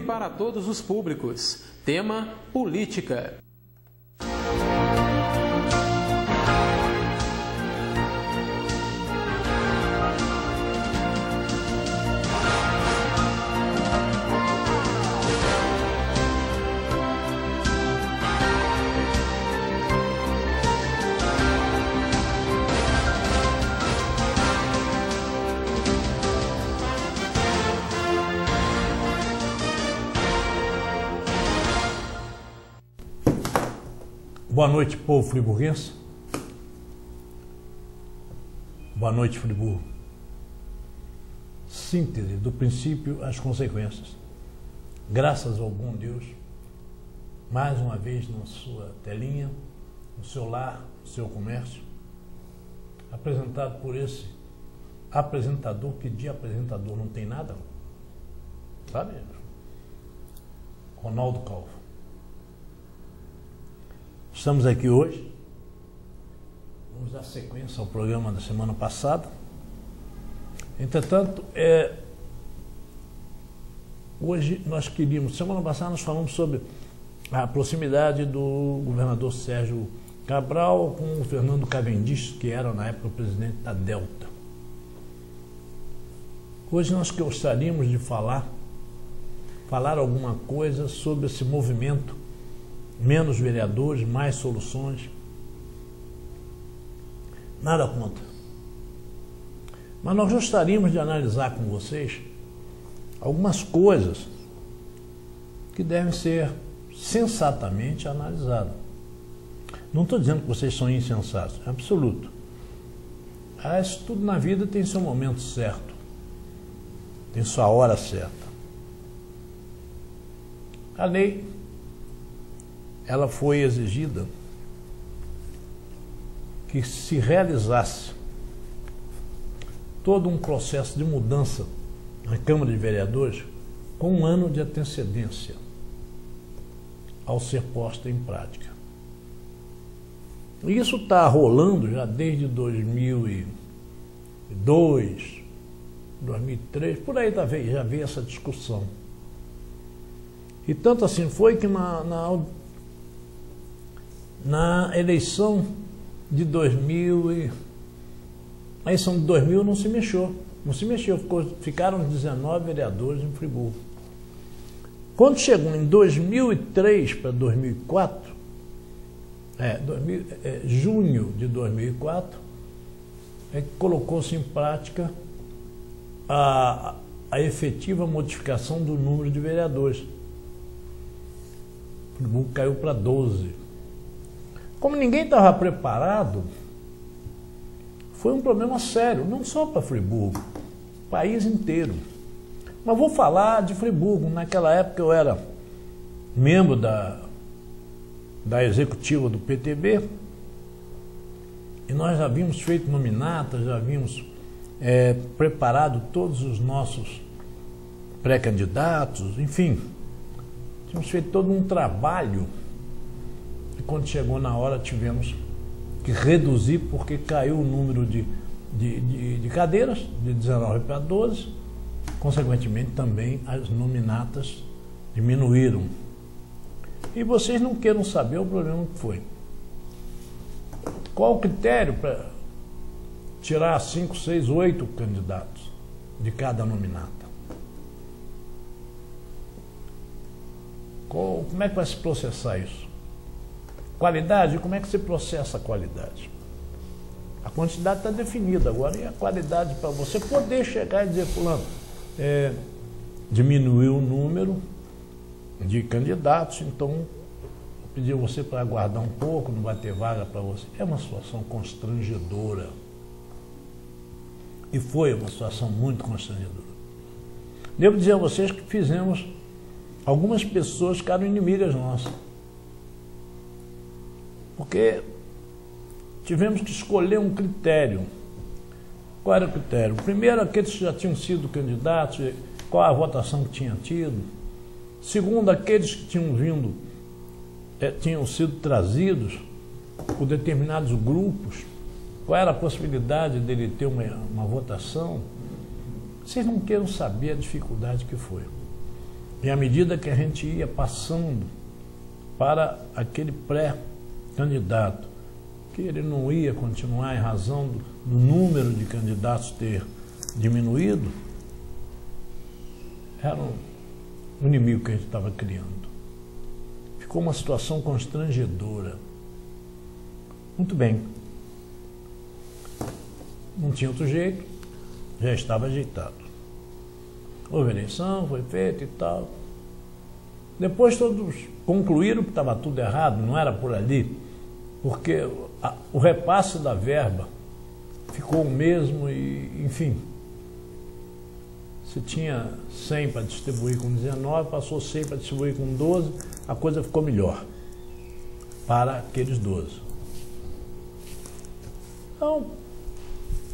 Livre para todos os públicos. Tema: política. Boa noite, povo friburguense. Boa noite, Friburgo. Síntese do princípio às consequências. Graças ao bom Deus, mais uma vez na sua telinha, no seu lar, no seu comércio, apresentado por esse apresentador, que de apresentador não tem nada, sabe? Ronaldo Calvo. Estamos aqui hoje, vamos dar sequência ao programa da semana passada. Entretanto, hoje nós queríamos, semana passada nós falamos sobre a proximidade do governador Sérgio Cabral com o Fernando Cavendish, que era na época o presidente da Delta. Hoje nós gostaríamos de falar alguma coisa sobre esse movimento: menos vereadores, mais soluções. Nada contra. Mas nós gostaríamos de analisar com vocês algumas coisas que devem ser sensatamente analisadas. Não estou dizendo que vocês são insensatos, é absoluto. Mas tudo na vida tem seu momento certo, tem sua hora certa. A lei, ela foi exigida que se realizasse todo um processo de mudança na Câmara de Vereadores com um ano de antecedência ao ser posta em prática. E isso está rolando já desde 2002, 2003, por aí já veio essa discussão. E tanto assim foi que na eleição de 2000 não se mexeu. Ficaram 19 vereadores em Friburgo. Quando chegou em 2003 para 2004, junho de 2004, colocou-se em prática a efetiva modificação do número de vereadores. Friburgo caiu para 12. Como ninguém estava preparado, foi um problema sério, não só para Friburgo, o país inteiro. Mas vou falar de Friburgo. Naquela época eu era membro da executiva do PTB e nós já havíamos feito nominatas, já havíamos preparado todos os nossos pré-candidatos, enfim, tínhamos feito todo um trabalho. E quando chegou na hora tivemos que reduzir porque caiu o número de cadeiras de 19 para 12, consequentemente também as nominatas diminuíram. E vocês não queiram saber o problema que foi. Qual o critério para tirar 5, 6, 8 candidatos de cada nominata? Como é que vai se processar isso? Qualidade, como é que se processa a qualidade? A quantidade está definida agora, e a qualidade para você poder chegar e dizer, fulano, diminuiu o número de candidatos, então vou pedir você para aguardar um pouco, não vai ter vaga para você. É uma situação constrangedora. E foi uma situação muito constrangedora. Devo dizer a vocês que fizemos, algumas pessoas ficaram inimigas nossas. Porque tivemos que escolher um critério. Qual era o critério? Primeiro, aqueles que já tinham sido candidatos, qual a votação que tinha tido. Segundo, aqueles que tinham sido trazidos por determinados grupos, qual era a possibilidade dele ter uma votação. Vocês não queiram saber a dificuldade que foi. E à medida que a gente ia passando para aquele pré-candidato, que ele não ia continuar em razão do número de candidatos ter diminuído, era um inimigo que a gente estava criando. Ficou uma situação constrangedora. Muito bem. Não tinha outro jeito, já estava ajeitado. Houve eleição, foi feita e tal. Depois todos concluíram que estava tudo errado, não era por ali, porque o repasse da verba ficou o mesmo e, enfim, se tinha 100 para distribuir com 19, passou 100 para distribuir com 12, a coisa ficou melhor para aqueles 12. Então,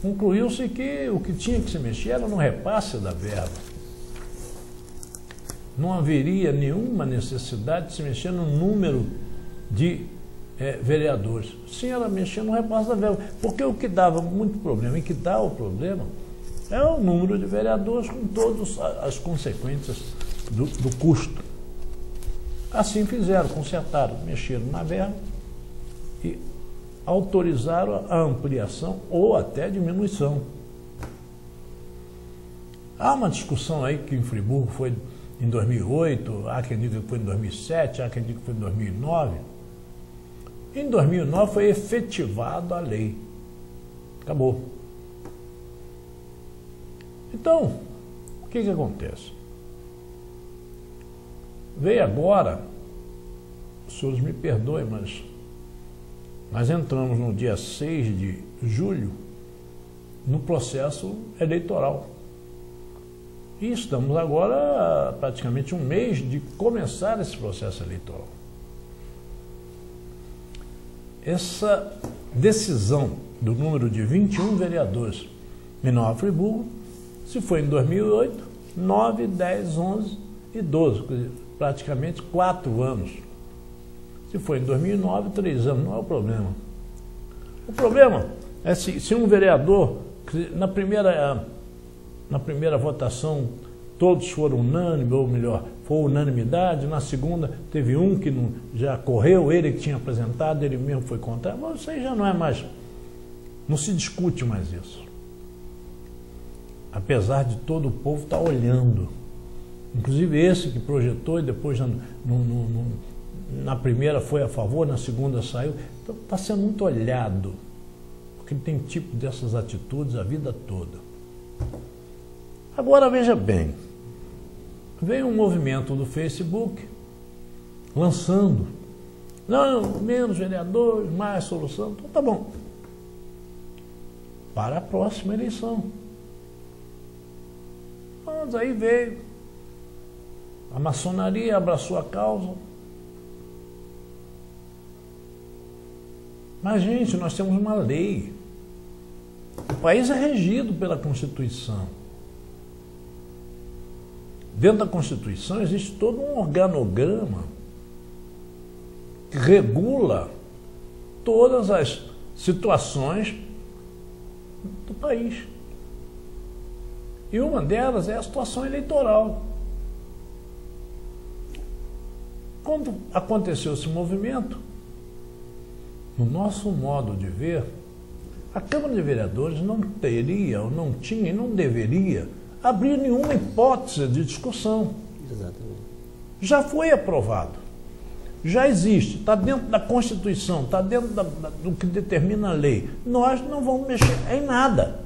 concluiu-se que o que tinha que se mexer era no repasse da verba. Não haveria nenhuma necessidade de se mexer no número de vereadores. Sim, era mexer no repasse da verba. Porque o que dava muito problema e que dá o problema é o número de vereadores com todas as consequências do custo. Assim fizeram, consertaram, mexeram na verba e autorizaram a ampliação ou até diminuição. Há uma discussão aí que em Friburgo foi em 2008, há quem diga que foi em 2007, há quem diga que foi em 2009. Em 2009 foi efetivada a lei. Acabou. Então, o que acontece? Veio agora, os senhores me perdoem, mas nós entramos no dia 6 de julho no processo eleitoral. E estamos agora praticamente um mês de começar esse processo eleitoral. Essa decisão do número de 21 vereadores em Nova Friburgo se foi em 2008, 9, 10, 11 e 12, praticamente 4 anos. Se foi em 2009, 3 anos, não é o problema. O problema é se um vereador, na primeira votação todos foram unânimes, ou melhor, foi unanimidade, na segunda teve um que não, já correu, ele que tinha apresentado, ele mesmo foi contrário, mas isso aí já não é mais, não se discute mais isso. Apesar de todo o povo estar olhando, inclusive esse que projetou e depois na primeira foi a favor, na segunda saiu, então está sendo muito olhado, porque ele tem tipo dessas atitudes a vida toda. Agora veja bem, veio um movimento do Facebook lançando, não, menos vereadores, mais solução, então tá bom, para a próxima eleição. Mas aí veio, a maçonaria abraçou a causa. Mas, gente, nós temos uma lei. O país é regido pela Constituição. Dentro da Constituição existe todo um organograma que regula todas as situações do país. E uma delas é a situação eleitoral. Quando aconteceu esse movimento, no nosso modo de ver, a Câmara de Vereadores não teria, ou não tinha, e não deveria abrir nenhuma hipótese de discussão. Exatamente. Já foi aprovado, já existe, está dentro da Constituição, está dentro do que determina a lei. Nós não vamos mexer em nada.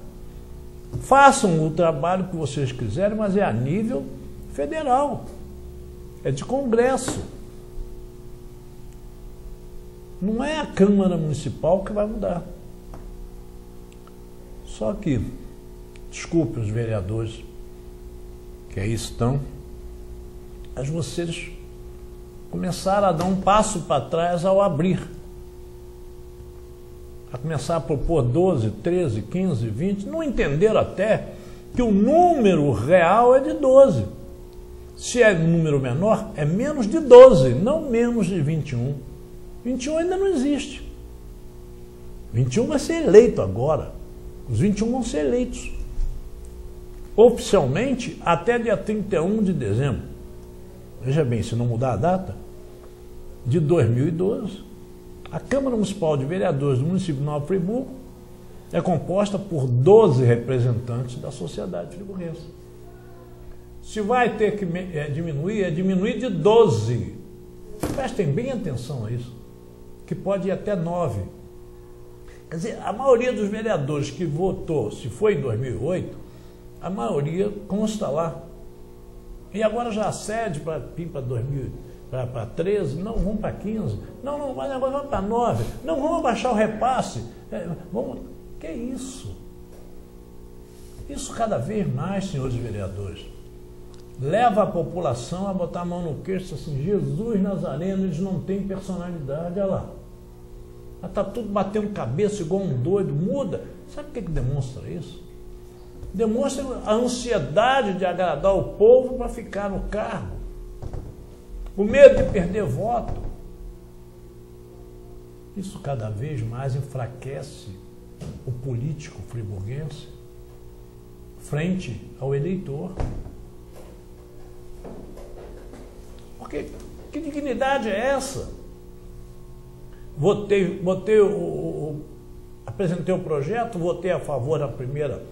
Façam o trabalho que vocês quiserem, mas é a nível federal, é de Congresso. Não é a Câmara Municipal que vai mudar. Só que, desculpe os vereadores que aí estão, mas vocês começaram a dar um passo para trás ao abrir. A começar a propor 12, 13, 15, 20, não entenderam até que o número real é de 12. Se é número menor, é menos de 12, não menos de 21. 21 ainda não existe. 21 vai ser eleito agora. Os 21 vão ser eleitos. Oficialmente, até dia 31 de dezembro. veja bem, se não mudar a data, de 2012, a Câmara Municipal de Vereadores do município de Nova Friburgo é composta por 12 representantes da sociedade friburguense. Se vai ter que diminuir, é diminuir de 12. Prestem bem atenção a isso, que pode ir até 9. Quer dizer, a maioria dos vereadores que votou, se foi em 2008, a maioria consta lá. E agora já cede para 13, não, vamos para 15, não, mas agora vamos para 9, não, vamos abaixar o repasse, que é isso? Isso cada vez mais, senhores vereadores, leva a população a botar a mão no queixo assim, Jesus Nazareno, eles não têm personalidade, olha lá. Está tudo batendo cabeça igual um doido, muda. Sabe o que demonstra isso? Demonstra a ansiedade de agradar o povo para ficar no cargo. O medo de perder voto. Isso cada vez mais enfraquece o político friburguense frente ao eleitor. Porque que dignidade é essa? Apresentei o projeto, votei a favor na primeira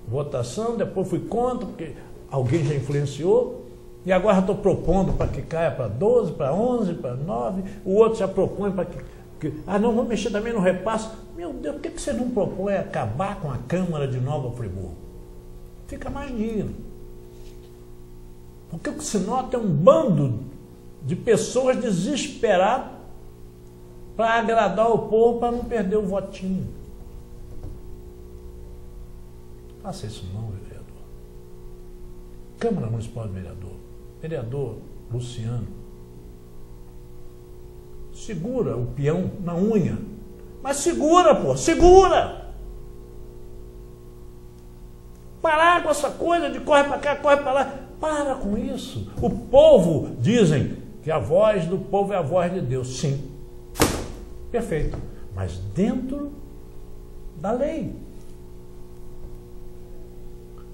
votação, depois fui contra, porque alguém já influenciou, e agora estou propondo para que caia para 12, para 11, para 9, o outro já propõe para que não, vamos mexer também no repasse. Meu Deus, por que você não propõe acabar com a Câmara de Nova Friburgo? Fica mais digno. Porque o que se nota é um bando de pessoas desesperadas para agradar o povo, para não perder o votinho. Faça isso não, vereador. Câmara Municipal de Vereador Luciano, segura o peão na unha. Mas segura, pô, segura! Parar com essa coisa de corre para cá, corre para lá. Para com isso. O povo, dizem que a voz do povo é a voz de Deus. Sim. Perfeito, mas dentro da lei.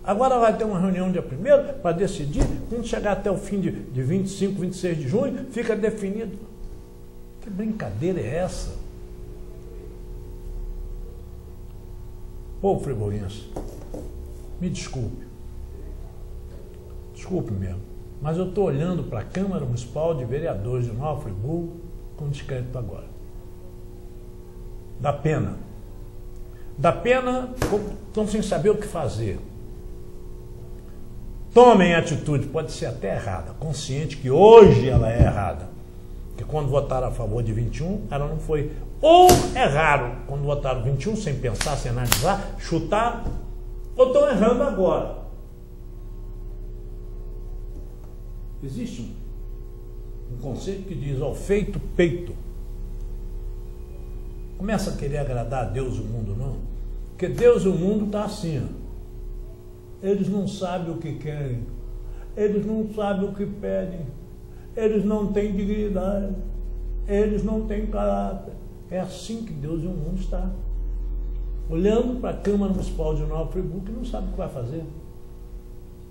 Agora vai ter uma reunião dia 1º para decidir, quando chegar até o fim de 25, 26 de junho, fica definido. Que brincadeira é essa? Povo friburguense, me desculpe. Desculpe mesmo, mas eu estou olhando para a Câmara Municipal de Vereadores de Nova Friburgo com descrédito agora. Dá pena. Dá pena, estão sem saber o que fazer. Tomem atitude, pode ser até errada, consciente que hoje ela é errada. Porque quando votaram a favor de 21, ela não foi. Ou erraram quando votaram 21, sem pensar, sem analisar, chutar, ou estão errando agora. Existe um conceito que diz, ao feito, peito. Começa a querer agradar a Deus e o mundo, não. Porque Deus e o mundo está assim, ó. Eles não sabem o que querem. Eles não sabem o que pedem. Eles não têm dignidade. Eles não têm caráter. É assim que Deus e o mundo está. Olhando para a Câmara Municipal de Nova Friburgo, que não sabe o que vai fazer.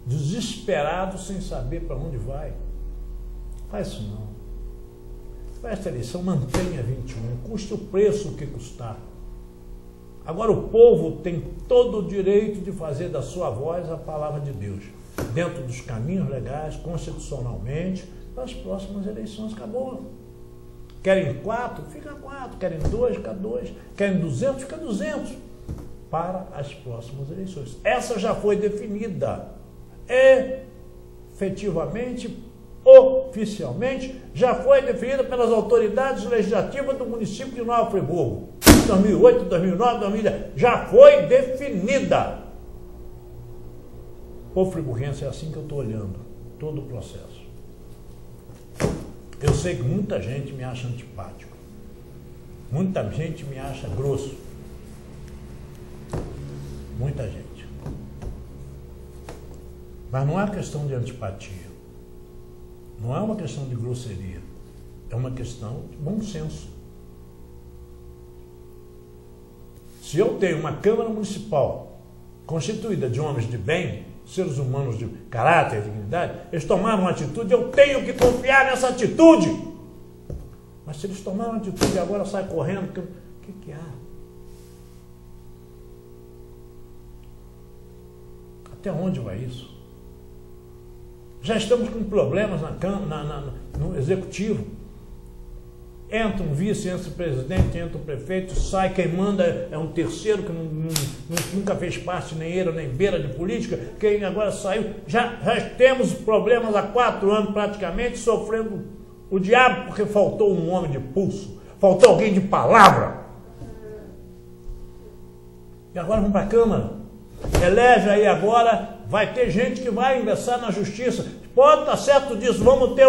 Desesperado, sem saber para onde vai. Faz isso não. Esta eleição mantenha 21, custe o preço que custar. Agora o povo tem todo o direito de fazer da sua voz a palavra de Deus, dentro dos caminhos legais, constitucionalmente, para as próximas eleições. Acabou. Querem 4? Fica 4. Querem 2? Fica 2. Querem 200? Fica 200. Para as próximas eleições. Essa já foi definida. Efetivamente, oficialmente, já foi definida pelas autoridades legislativas do município de Nova Friburgo. 2008, 2009, 2010, já foi definida. O friburguense, é assim que eu estou olhando todo o processo. Eu sei que muita gente me acha antipático. Muita gente me acha grosso. Muita gente. Mas não é questão de antipatia. Não é uma questão de grosseria. É uma questão de bom senso. Se eu tenho uma Câmara Municipal constituída de homens de bem, seres humanos de caráter, de dignidade, eles tomaram uma atitude, eu tenho que confiar nessa atitude. Mas se eles tomaram uma atitude e agora saem correndo, o que há? Até onde vai isso? Já estamos com problemas no executivo. Entra um vice, entra o presidente, entra o prefeito, sai, quem manda é um terceiro que nunca fez parte, nem era, nem beira de política, quem agora saiu. Já temos problemas há 4 anos praticamente, sofrendo o diabo porque faltou um homem de pulso, faltou alguém de palavra. E agora vamos para a Câmara. Elege aí agora, vai ter gente que vai ingressar na justiça. Pode estar certo disso, vamos ter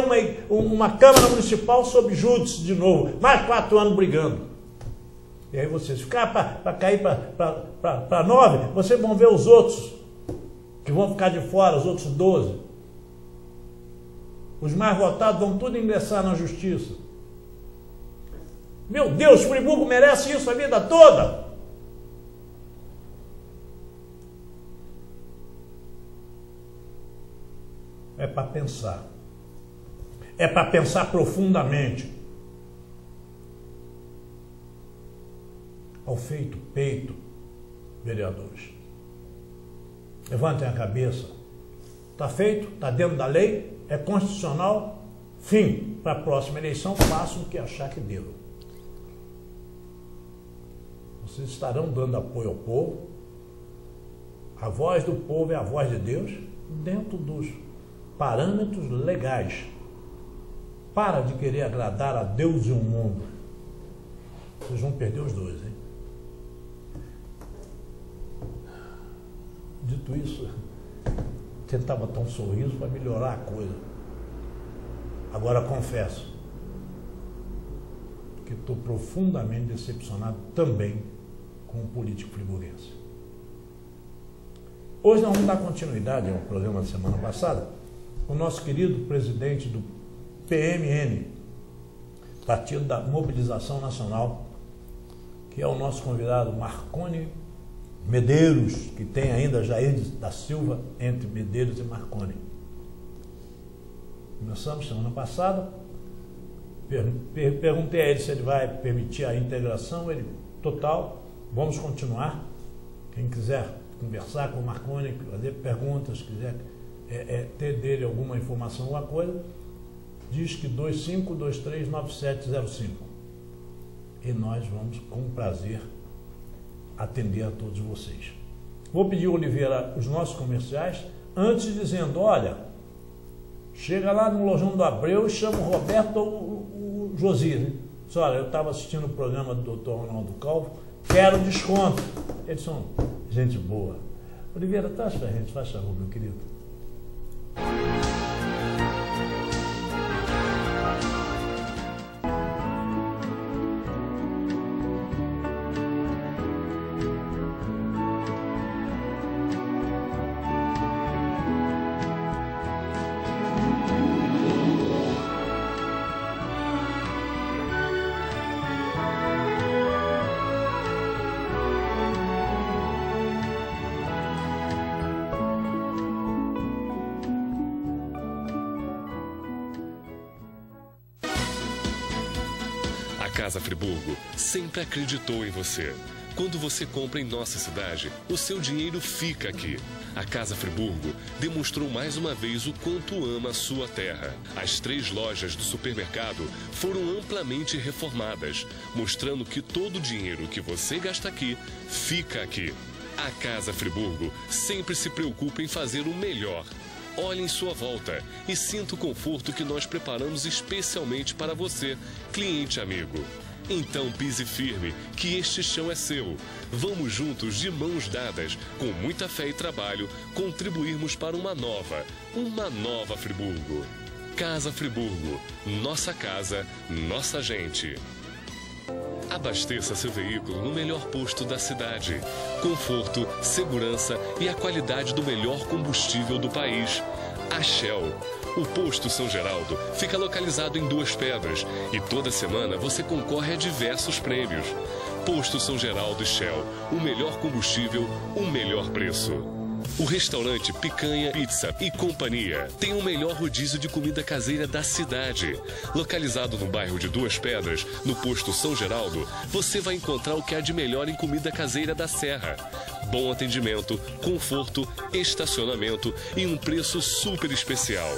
uma Câmara Municipal sob júdice de novo, mais 4 anos brigando. E aí vocês ficar para cair para 9, vocês vão ver os outros, que vão ficar de fora, os outros 12. Os mais votados vão tudo ingressar na justiça. Meu Deus, Friburgo merece isso a vida toda. É para pensar. É para pensar profundamente. Ao feito peito, vereadores. Levantem a cabeça. Está feito, está dentro da lei, é constitucional. Fim. Para a próxima eleição, façam o que achar que devam. Vocês estarão dando apoio ao povo. A voz do povo é a voz de Deus, dentro dos parâmetros legais. Para de querer agradar a Deus e o mundo. Vocês vão perder os dois, hein? Dito isso, tentava botar um sorriso para melhorar a coisa. Agora confesso que estou profundamente decepcionado também com o político friburguense. Hoje nós vamos dar continuidade ao programa da semana passada. O nosso querido presidente do PMN, Partido da Mobilização Nacional, que é o nosso convidado Marconi Medeiros, que tem ainda Jair da Silva entre Medeiros e Marconi. Começamos semana passada, perguntei a ele se ele vai permitir a integração, ele, total, vamos continuar. Quem quiser conversar com o Marconi, fazer perguntas, quiser ter dele alguma informação, alguma coisa, diz que 25239705. E nós vamos, com prazer, atender a todos vocês. Vou pedir, Oliveira, os nossos comerciais, antes dizendo, olha, chega lá no Lojão do Abreu e chama o Roberto ou o Josias. Né? Diz, olha, eu estava assistindo o programa do Dr. Ronaldo Calvo, quero desconto. Eles são gente boa. Oliveira, traz pra gente, faz favor, meu querido. Casa Friburgo sempre acreditou em você. Quando você compra em nossa cidade, o seu dinheiro fica aqui. A Casa Friburgo demonstrou mais uma vez o quanto ama a sua terra. As 3 lojas do supermercado foram amplamente reformadas, mostrando que todo o dinheiro que você gasta aqui, fica aqui. A Casa Friburgo sempre se preocupa em fazer o melhor. Olhe em sua volta e sinta o conforto que nós preparamos especialmente para você, cliente amigo. Então pise firme, que este chão é seu. Vamos juntos, de mãos dadas, com muita fé e trabalho, contribuirmos para uma nova Friburgo. Casa Friburgo, nossa casa, nossa gente. Abasteça seu veículo no melhor posto da cidade. Conforto, segurança e a qualidade do melhor combustível do país. A Shell. O posto São Geraldo fica localizado em Duas Pedras e toda semana você concorre a diversos prêmios. Posto São Geraldo e Shell. O melhor combustível, o melhor preço. O restaurante Picanha, Pizza e Companhia tem o melhor rodízio de comida caseira da cidade. Localizado no bairro de Duas Pedras, no posto São Geraldo, você vai encontrar o que há de melhor em comida caseira da Serra. Bom atendimento, conforto, estacionamento e um preço super especial.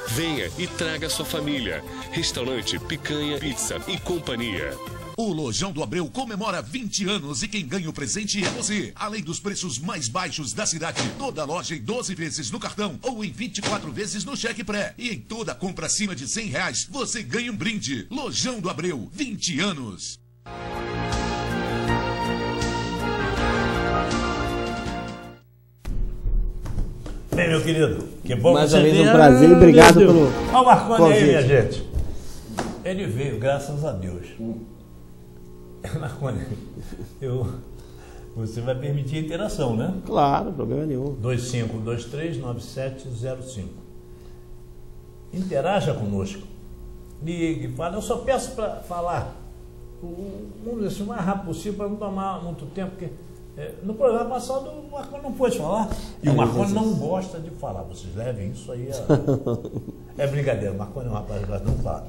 Venha e traga sua família. Restaurante Picanha, Pizza e Companhia. O Lojão do Abreu comemora 20 anos e quem ganha o presente é você. Além dos preços mais baixos da cidade, toda loja em 12 vezes no cartão ou em 24 vezes no cheque pré. E em toda compra acima de R$100, você ganha um brinde. Lojão do Abreu, 20 anos. Bem, meu querido, que bom mais que você uma vez veio. Um prazer e obrigado pelo Olha o Marconi convite. aí, minha gente. Ele veio, graças a Deus. Marconi, você vai permitir a interação, né? Claro, problema nenhum. 2523-9705. Interaja conosco. Ligue, fala. Eu só peço para falar o mais rápido possível, para não tomar muito tempo, porque no programa passado o Marconi não pôde falar. E o Marconi não gosta de falar. Vocês levem isso aí é brincadeira. O Marconi é um rapaz que gosta de não falar.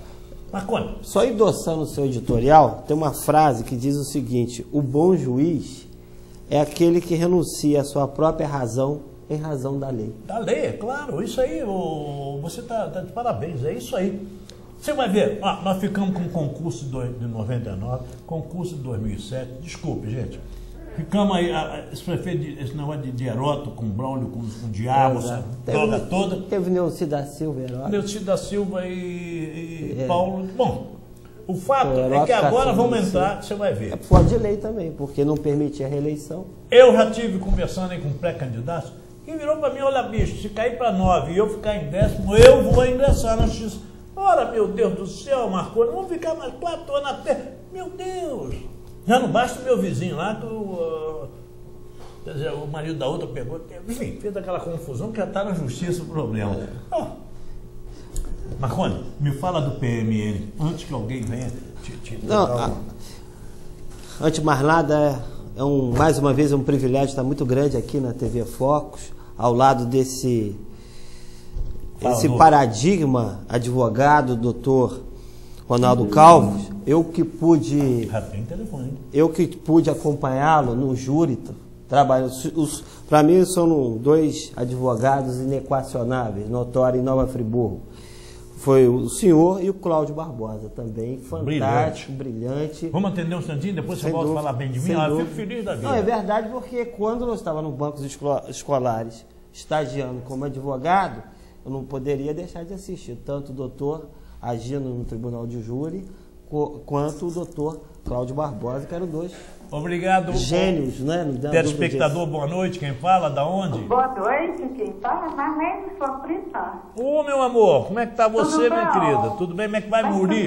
Marconi. Só endossando o seu editorial, tem uma frase que diz o seguinte: o bom juiz é aquele que renuncia à sua própria razão em razão da lei. Da lei, é claro. Isso aí, você está de parabéns. É isso aí. Você vai ver, nós ficamos com o concurso de 99, concurso de 2007. Desculpe, gente. Ficamos aí, esse negócio de Heródoto com Braulio, com Diabo, essa droga toda. Teve Neuci da Silva, Heródoto. Neuci da Silva e Paulo. Bom, o fato é que agora vamos entrar, você vai ver. É fora de lei também, porque não permite a reeleição. Eu já estive conversando aí com pré-candidatos, que virou para mim: olha, bicho, se cair para 9 e eu ficar em 10º, eu vou ingressar na justiça. Ora, meu Deus do céu, Marconi, vamos ficar mais 4 anos na terra. Meu Deus! Já não basta o meu vizinho lá, que o marido da outra pegou, enfim, fez aquela confusão que já está na justiça o problema. Marconi, me fala do PMN, antes que alguém venha antes de mais nada, mais uma vez um privilégio estar muito grande aqui na TV Focus, ao lado desse paradigma advogado, doutor Ronaldo Calvos. Eu que pude acompanhá-lo no júri, para mim são dois advogados inequacionáveis, notórios em Nova Friburgo. Foi o senhor e o Cláudio Barbosa também, fantástico, brilhante. Vamos atender um instantinho, depois você volta a falar bem de mim. Eu fico feliz da vida. Não, é verdade, porque quando eu estava no bancos escolares, estagiando como advogado, eu não poderia deixar de assistir tanto o doutor agindo no tribunal de júri, quanto o doutor Cláudio Barbosa, que eram dois gênios, né? Telespectador, boa noite, quem fala, da onde? Boa noite, quem fala, Marlene, sua prima. Ô, meu amor, como é que tá você, minha querida? Tudo bem? Como é que vai, Muri?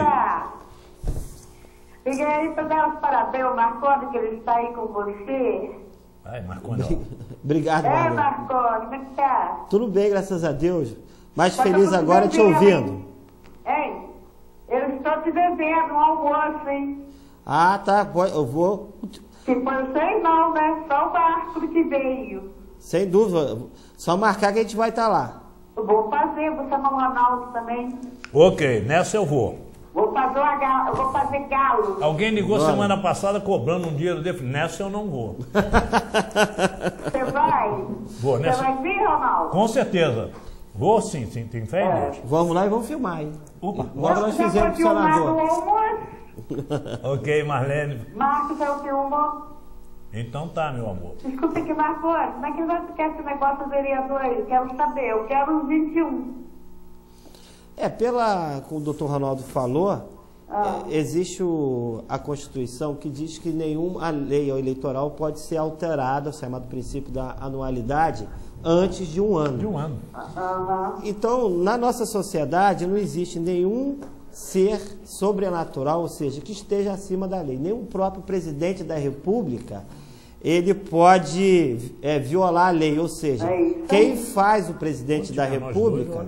Liguei aí para dar os parabéns ao Marconi, que ele está aí com você. Ai, Marconi. Obrigado, Marlene. Marconi, como é que tá? Tudo bem, graças a Deus. Mais feliz agora te ouvindo. Ei, eu estou te devendo um almoço, hein? Ah, tá. Eu vou. Se foi o seu irmão, né? Só o Marco que veio. Sem dúvida. Só marcar que a gente vai estar lá. Eu vou fazer, vou chamar o Ronaldo também. Ok, nessa eu vou. Eu vou fazer galo. Alguém ligou semana passada cobrando um dinheiro dele. Nessa eu não vou. Você vai? Vou, nessa. Você vai vir, Ronaldo? Com certeza. Vou sim, tem fé em Deus. Vamos lá e vamos filmar, hein? Opa. Agora nós fizemos o senador. Ok, Marlene. Marcos é o filmou. Então tá, meu amor. Desculpa aqui, Marcos, como é que você quer esse negócio do vereador aí? Quero saber, eu quero os 21. Como o doutor Ronaldo falou, existe a Constituição que diz que nenhuma lei eleitoral pode ser alterada, o chamado princípio da anualidade, antes de um ano. Então, na nossa sociedade não existe nenhum ser sobrenatural, ou seja, que esteja acima da lei. Nem o próprio presidente da República, ele pode violar a lei, ou seja, quem faz o presidente da República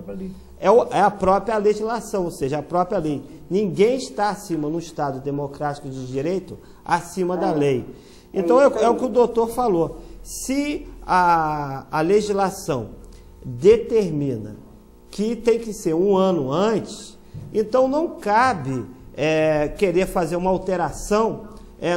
é a própria legislação, ou seja, a própria lei. Ninguém está acima, no Estado democrático de direito, acima da lei. Então, é o que o doutor falou. Se a legislação determina que tem que ser um ano antes, então não cabe querer fazer uma alteração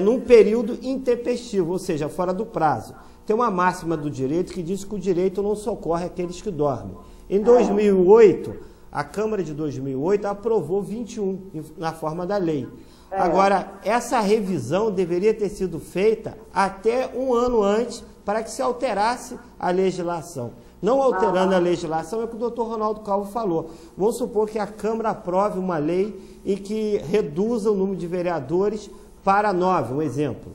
num período intempestivo, ou seja, fora do prazo. Tem uma máxima do direito que diz que o direito não socorre aqueles que dormem. Em 2008, a Câmara de 2008 aprovou 21 na forma da lei. Agora, essa revisão deveria ter sido feita até um ano antes para que se alterasse a legislação. Não alterando a legislação, é o que o doutor Ronaldo Calvo falou. Vamos supor que a Câmara aprove uma lei em que reduza o número de vereadores para 9, um exemplo.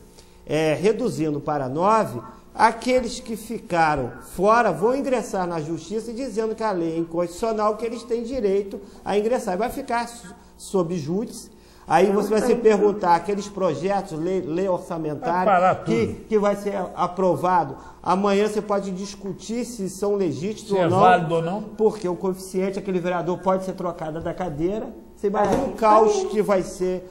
Reduzindo para 9, aqueles que ficaram fora vão ingressar na Justiça dizendo que a lei é inconstitucional, que eles têm direito a ingressar. E vai ficar sob júdice. Aí você vai se perguntar, aqueles projetos, lei orçamentária, que vai ser aprovado, amanhã você pode discutir se são legítimos ou não. Válido ou não. Porque o coeficiente, aquele vereador pode ser trocado da cadeira. Você imagina o caos que vai ser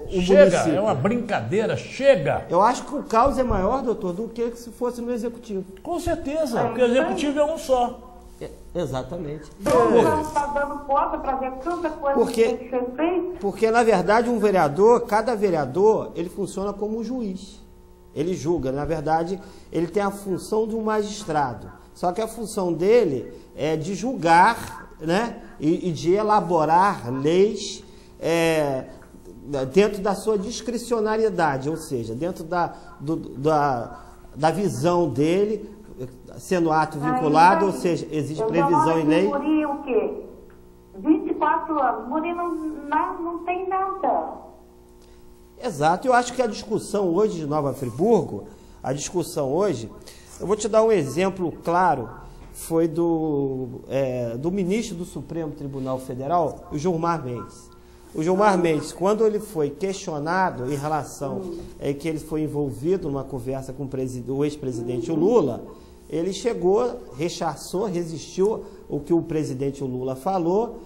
o município. É uma brincadeira, chega! Eu acho que o caos é maior, doutor, do que se fosse no Executivo. Com certeza, porque o Executivo é um só. Exatamente. Não está dando conta para ver tanta coisa que tem que ser feita. Porque, na verdade, um vereador, cada vereador, ele funciona como um juiz. Ele julga, na verdade, ele tem a função de um magistrado. Só que a função dele é de julgar, né, e de elaborar leis dentro da sua discricionariedade, ou seja, dentro da visão dele, sendo ato vinculado, ou seja, existe previsão em lei. Muri o quê? 24 anos. Muri não tem nada. Exato. Eu acho que a discussão hoje de Nova Friburgo, eu vou te dar um exemplo claro, foi do ministro do Supremo Tribunal Federal, o Gilmar Mendes. O Gilmar Mendes, quando ele foi questionado em relação a que ele foi envolvido numa conversa com o ex-presidente Lula, ele chegou, rechaçou, resistiu o que o presidente Lula falou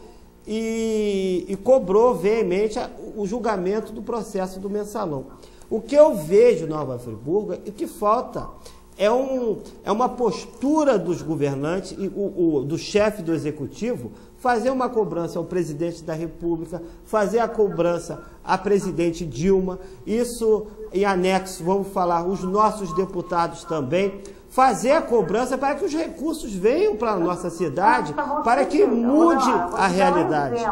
e cobrou veemente o julgamento do processo do Mensalão. O que eu vejo em Nova Friburgo é que falta uma postura dos governantes e do chefe do executivo fazer uma cobrança ao presidente da República, fazer a cobrança à presidente Dilma, isso em anexo, vamos falar, os nossos deputados também, fazer a cobrança para que os recursos venham para a nossa cidade, para que mude a realidade.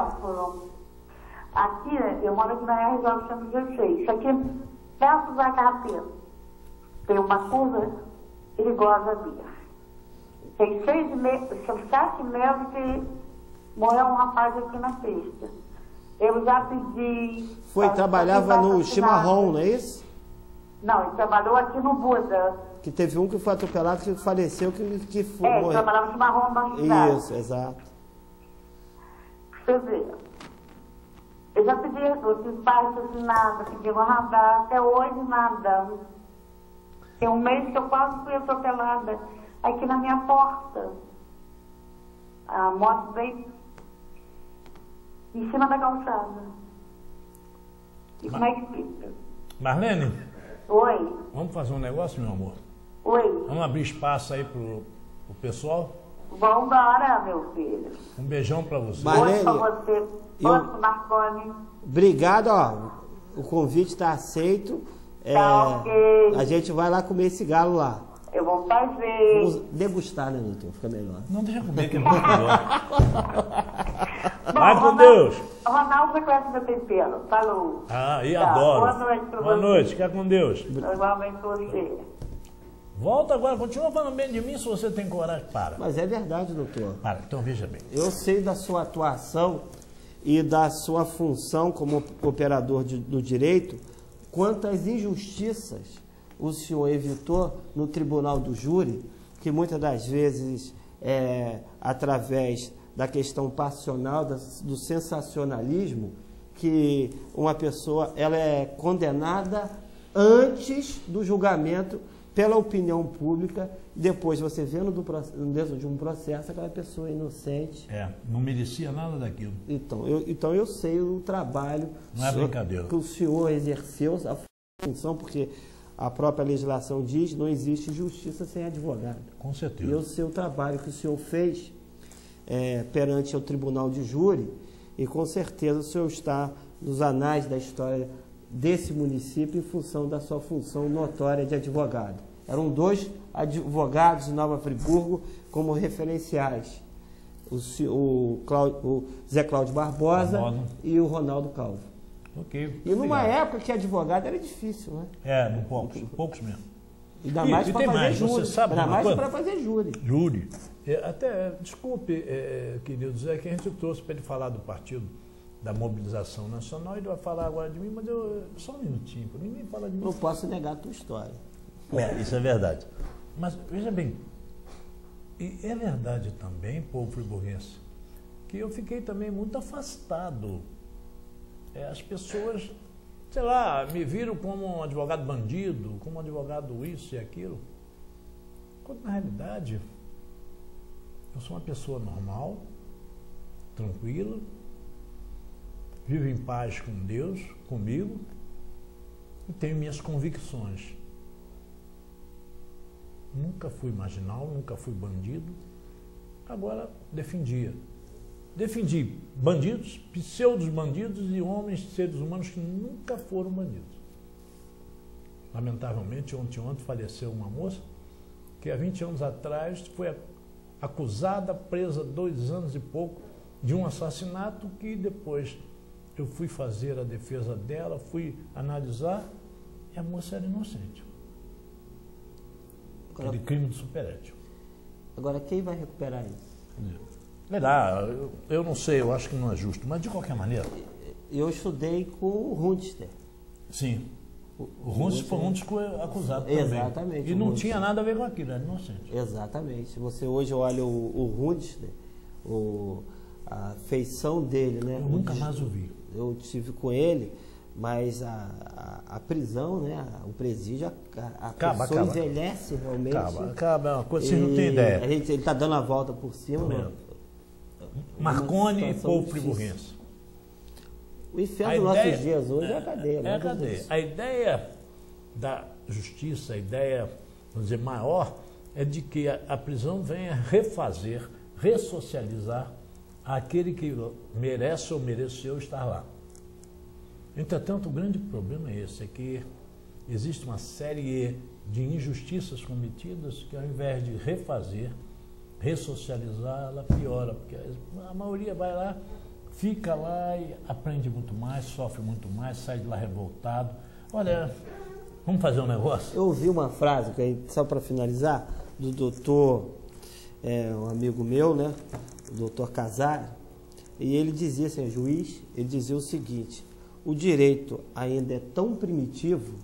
Aqui, eu moro aqui na R-916, isso aqui é perto da carteira. Tem uma curva perigosa ali. Tem 7 meses que morreu um rapaz aqui na pista. Eu já pedi... Trabalhava no Chimarrão, não é isso? Não, ele trabalhou aqui no Buda. Que teve um que foi atropelado, que faleceu, que foi... ele trabalhava no Chimarrão da cidade. Isso, exato. Você vê. Eu já pedi, eu fiz baixo assinado, pedi uma radar, até hoje nada. Tem um mês que eu quase fui atropelada aqui na minha porta. A moto veio em cima da calçada. E como é que fica? Marlene? Oi. Vamos fazer um negócio, meu amor? Oi. Vamos abrir espaço aí pro pessoal? Vamos embora, meu filho. Um beijão pra você. Marlene, pra você. Outro Marconi. Obrigado, ó. O convite está aceito. Ok. A gente vai lá comer esse galo lá. Eu vou fazer. Vamos degustar, né, doutor? Fica melhor. Não, deixa comer, que é muito melhor. Bom, vai com Deus. Ronaldo, você conhece meu tempero. Falou. E adoro. Boa noite pra você. Boa noite, fica com Deus. Igualmente pra você. Volta agora, continua falando bem de mim se você tem coragem. Para. Mas é verdade, doutor. Para, então veja bem. Eu sei da sua atuação e da sua função como operador do direito, quantas injustiças o senhor evitou no tribunal do júri, que muitas das vezes, através da questão passional, do sensacionalismo, que uma pessoa ela é condenada antes do julgamento pela opinião pública, depois você vendo dentro de um processo aquela pessoa inocente. Não merecia nada daquilo. Então eu sei o trabalho não é brincadeira que o senhor exerceu, a função, porque a própria legislação diz, não existe justiça sem advogado. Com certeza. E o seu trabalho que o senhor fez perante o tribunal de júri, e com certeza o senhor está nos anais da história desse município em função da sua função notória de advogado. Eram 2 advogados de Nova Friburgo como referenciais, o Zé Cláudio Barbosa e o Ronaldo Calvo. Ok. E numa época que advogado era difícil, né? Poucos mesmo. Ainda mais para fazer júri. Você sabe ainda mais para fazer júri. Júri. Desculpe, querido Zé, que a gente trouxe para ele falar do Partido da Mobilização Nacional, ele vai falar agora de mim, mas só um minutinho, ninguém fala de mim. Não posso negar a tua história. Isso é verdade. Mas, veja bem, e é verdade também, povo friburguense, que eu fiquei também muito afastado. As pessoas, sei lá, me viram como um advogado bandido, como um advogado isso e aquilo. Quando, na realidade, eu sou uma pessoa normal, tranquila, vivo em paz com Deus, comigo, e tenho minhas convicções. Nunca fui marginal, nunca fui bandido. Agora, defendi bandidos, pseudos bandidos e homens, seres humanos que nunca foram bandidos. Lamentavelmente, ontem faleceu uma moça que há 20 anos atrás foi acusada, presa 2 anos e pouco, de um assassinato que depois eu fui fazer a defesa dela, fui analisar e a moça era inocente. Aquele crime de supérégio. Agora, quem vai recuperar isso? Eu não sei, eu acho que não é justo, mas de qualquer maneira. Eu estudei com o Rundster. Sim. O Rundster foi um dos acusados também. Exatamente. E não tinha nada a ver com aquilo, era inocente. Exatamente. Se você hoje olha o Rundster, a feição dele, né? Eu nunca mais o vi. Eu estive com ele, mas a prisão, né? O presídio, a pessoa envelhece realmente. Acaba, é uma coisa que vocês não têm ideia. Ele está dando a volta por cima, né? Marconi e povo friburguense. O inferno dos nossos dias hoje é a cadeia. É a cadeia. A ideia da justiça, a ideia, vamos dizer, maior, é de que a prisão venha refazer, ressocializar aquele que merece ou mereceu estar lá. Entretanto, o grande problema é esse, é que existe uma série de injustiças cometidas que, ao invés de refazer, ressocializar, ela piora, porque a maioria vai lá, fica lá e aprende muito mais, sofre muito mais, sai de lá revoltado. Olha, vamos fazer um negócio? Eu ouvi uma frase, só para finalizar, do doutor, um amigo meu, né, o doutor Casares, e ele dizia, assim, juiz, ele dizia o seguinte: o direito ainda é tão primitivo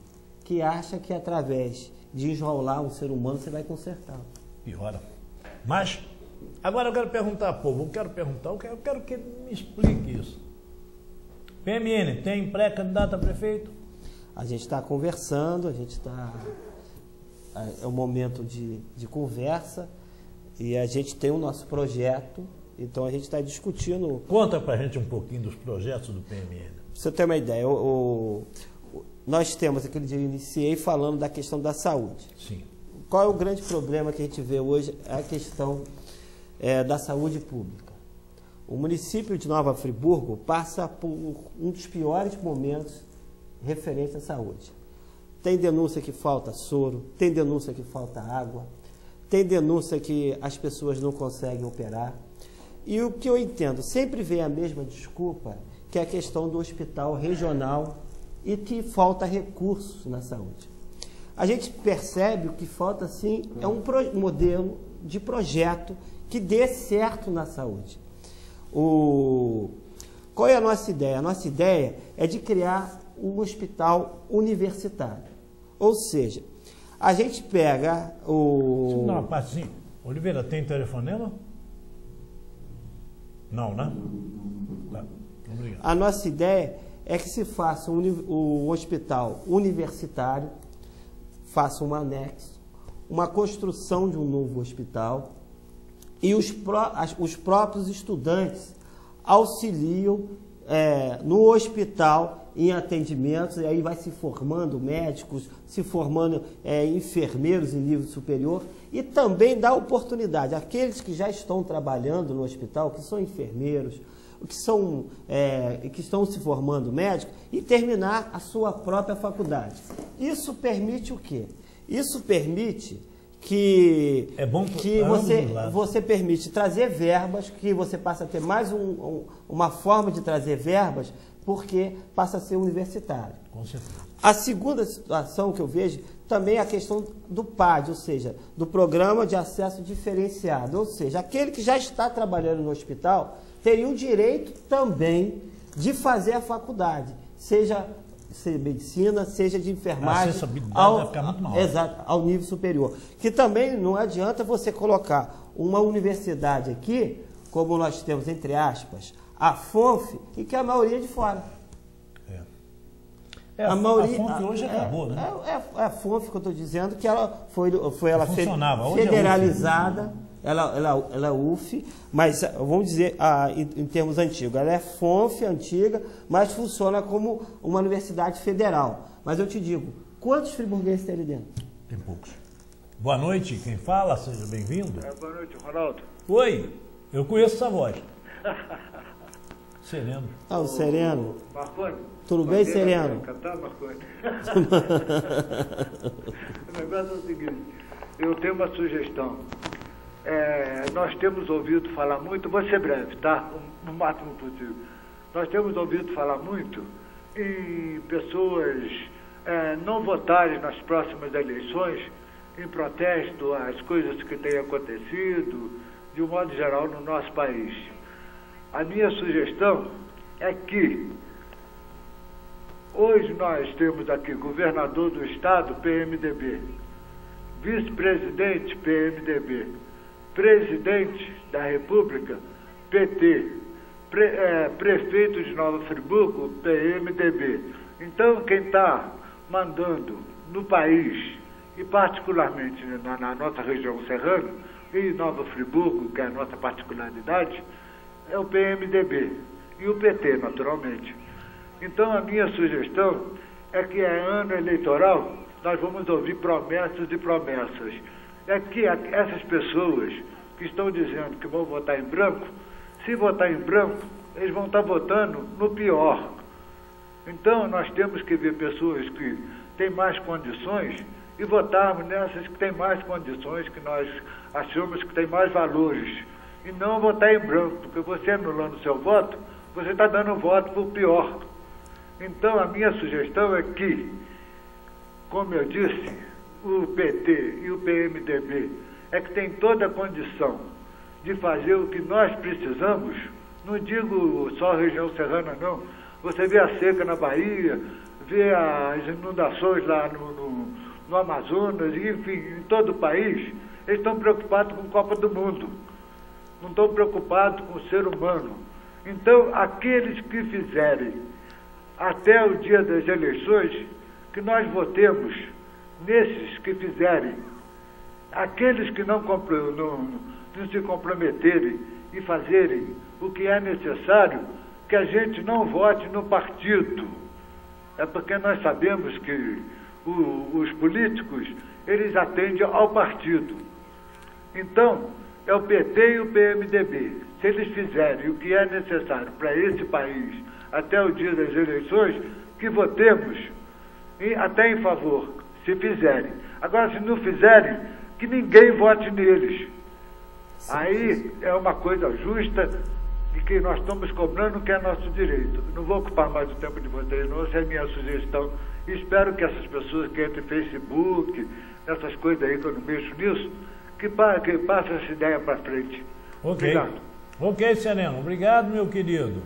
que acha que através de enrolar um ser humano você vai consertá-lo. Piora. Mas, agora eu quero perguntar, povo, eu quero que ele me explique isso. PMN, tem pré-candidato a prefeito? A gente está conversando, é um momento de conversa, e a gente tem o nosso projeto, então a gente está discutindo. Conta pra gente um pouquinho dos projetos do PMN. Pra você ter uma ideia, nós temos, aquele dia eu iniciei falando da questão da saúde. Sim. Qual é o grande problema que a gente vê hoje? É a questão da saúde pública. O município de Nova Friburgo passa por um dos piores momentos referente à saúde. Tem denúncia que falta soro, tem denúncia que falta água, tem denúncia que as pessoas não conseguem operar. E o que eu entendo, sempre vem a mesma desculpa, que é a questão do hospital regional e que falta recursos na saúde. A gente percebe o que falta, sim, é um modelo de projeto que dê certo na saúde. Qual é a nossa ideia? A nossa ideia é de criar um hospital universitário. Ou seja, a gente pega Deixa eu dar uma partezinha. Oliveira, tem telefonema? Não, né? Tá. Obrigado. A nossa ideia é que se faça um hospital universitário, faça um anexo, uma construção de um novo hospital, e os próprios estudantes auxiliam no hospital em atendimentos, e aí vai se formando médicos, se formando enfermeiros em nível superior, e também dá oportunidade àqueles que já estão trabalhando no hospital, que são enfermeiros, que estão se formando médicos, e terminar a sua própria faculdade. Isso permite o quê? Isso permite que você permite trazer verbas, que você passa a ter mais uma forma de trazer verbas, porque passa a ser universitário. Com certeza. A segunda situação que eu vejo também é a questão do PAD, ou seja, do Programa de Acesso Diferenciado, ou seja, aquele que já está trabalhando no hospital teria o direito também de fazer a faculdade, seja medicina, seja de enfermagem, a acessibilidade vai ficar muito maior. Exato, ao nível superior. Que também não adianta você colocar uma universidade aqui, como nós temos, entre aspas, a FONF, e que a maioria é de fora. A FONF hoje acabou, né? É a FONF que eu estou dizendo, que ela foi Funcionava. federalizada. Ela é UF, mas vamos dizer em termos antigos. Ela é FONF antiga, mas funciona como uma universidade federal. Mas eu te digo, quantos friburgueses tem ali dentro? Tem poucos. Boa noite, quem fala? Seja bem-vindo. Boa noite, Ronaldo. Oi, eu conheço essa voz. Sereno. O Sereno. Marconi. Tudo bem, Sereno? Cantar, Marconi. O negócio é o seguinte, eu tenho uma sugestão. Nós temos ouvido falar muito, vou ser breve, tá? No máximo possível. Nós temos ouvido falar muito em pessoas não votarem nas próximas eleições em protesto às coisas que têm acontecido, de um modo geral, no nosso país. A minha sugestão é que hoje nós temos aqui governador do estado, PMDB, vice-presidente, PMDB, presidente da República, PT, prefeito de Nova Friburgo, PMDB. Então, quem está mandando no país, e particularmente na nossa região serrana, e Nova Friburgo, que é a nossa particularidade, é o PMDB e o PT, naturalmente. Então, a minha sugestão é que é ano eleitoral, nós vamos ouvir promessas e promessas. É que essas pessoas que estão dizendo que vão votar em branco, se votar em branco, eles vão estar votando no pior. Então, nós temos que ver pessoas que têm mais condições e votarmos nessas que têm mais condições, que nós achamos que têm mais valores. E não votar em branco, porque você anulando o seu voto, você está dando voto para o pior. Então, a minha sugestão é que, como eu disse, o PT e o PMDB é que tem toda a condição de fazer o que nós precisamos. Não digo só a região serrana, não. Você vê a seca na Bahia, vê as inundações lá no Amazonas, enfim, em todo o país. Eles estão preocupados com a Copa do Mundo. Não estão preocupados com o ser humano. Então, aqueles que fizerem até o dia das eleições, que nós votemos nesses que fizerem. Aqueles que não se comprometerem e fazerem o que é necessário, que a gente não vote no partido. É porque nós sabemos que os políticos, eles atendem ao partido. Então, é o PT e o PMDB. Se eles fizerem o que é necessário para esse país até o dia das eleições, que votemos até em favor, se fizerem. Agora, se não fizerem, que ninguém vote neles. Aí é uma coisa justa e que nós estamos cobrando, que é nosso direito. Não vou ocupar mais o tempo de vocês, não. Essa é a minha sugestão. E espero que essas pessoas que entram em Facebook, essas coisas aí que eu não mexo nisso, que passem essa ideia para frente. Ok. Obrigado. Ok, Sereno. Obrigado, meu querido.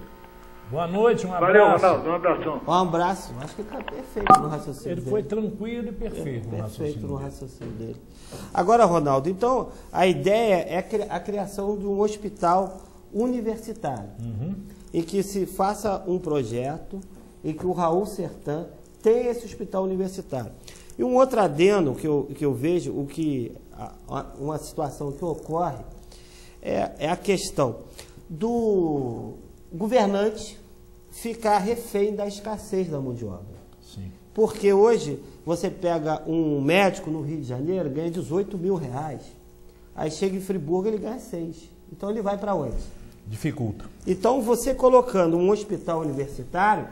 Boa noite, um abraço. Valeu, Ronaldo. Um abração. Um abraço. Acho que está perfeito no raciocínio Ele dele. foi tranquilo e perfeito no Perfeito no raciocínio raciocínio dele. Agora, Ronaldo, então, a ideia é a criação de um hospital universitário, em que se faça um projeto, em que o Raul Sertã tenha esse hospital universitário. E um outro adendo que eu vejo, uma situação que ocorre, é a questão do governante ficar refém da escassez da mão de obra. Sim. Porque hoje você pega um médico no Rio de Janeiro, ganha 18 mil reais. Aí chega em Friburgo, ele ganha 6. Então ele vai para onde? Dificulta. Então você colocando um hospital universitário,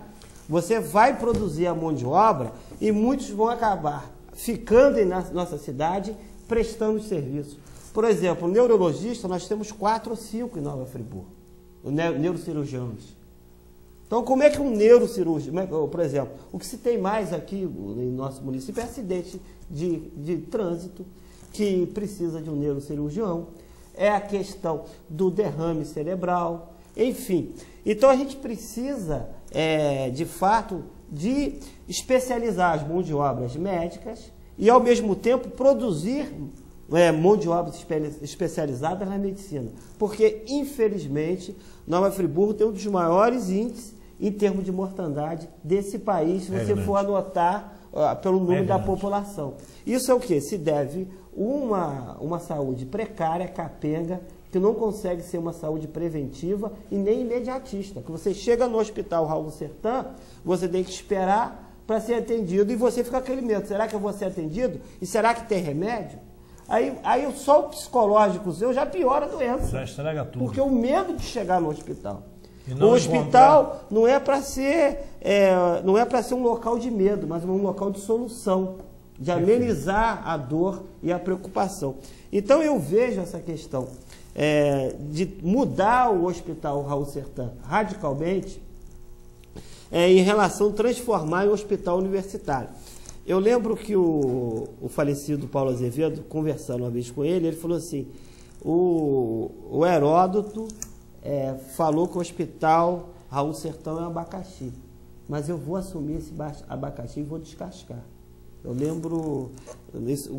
você vai produzir a mão de obra e muitos vão acabar ficando na nossa cidade prestando serviço. Por exemplo, neurologista, nós temos 4 ou 5 em Nova Friburgo, neurocirurgiões. Então, como é que um neurocirurgião, por exemplo, o que se tem mais aqui em nosso município é acidente de trânsito, que precisa de um neurocirurgião, é a questão do derrame cerebral, enfim. Então, a gente precisa, de fato, de especializar as mãos de obras médicas e, ao mesmo tempo, produzir mão de obras especializadas na medicina. Porque, infelizmente, Nova Friburgo tem um dos maiores índices em termos de mortandade desse país, se você for anotar pelo número da população. Isso é o quê? Se deve uma saúde precária, capenga, que não consegue ser uma saúde preventiva e nem imediatista. Que você chega no hospital Raul Sertã, você tem que esperar para ser atendido e você fica com aquele medo. Será que eu vou ser atendido? E será que tem remédio? Aí só o psicológico seu já piora a doença. Já estraga tudo. Porque o medo de chegar no hospital. O hospital não é para ser um local de medo, mas um local de solução, de amenizar a dor e a preocupação. Então eu vejo essa questão de mudar o hospital Raul Sertã radicalmente em relação a transformar em um hospital universitário. Eu lembro que o falecido Paulo Azevedo, conversando uma vez com ele falou assim, o Heródoto falou que o hospital Raul Sertão é um abacaxi, mas eu vou assumir esse abacaxi e vou descascar. Eu lembro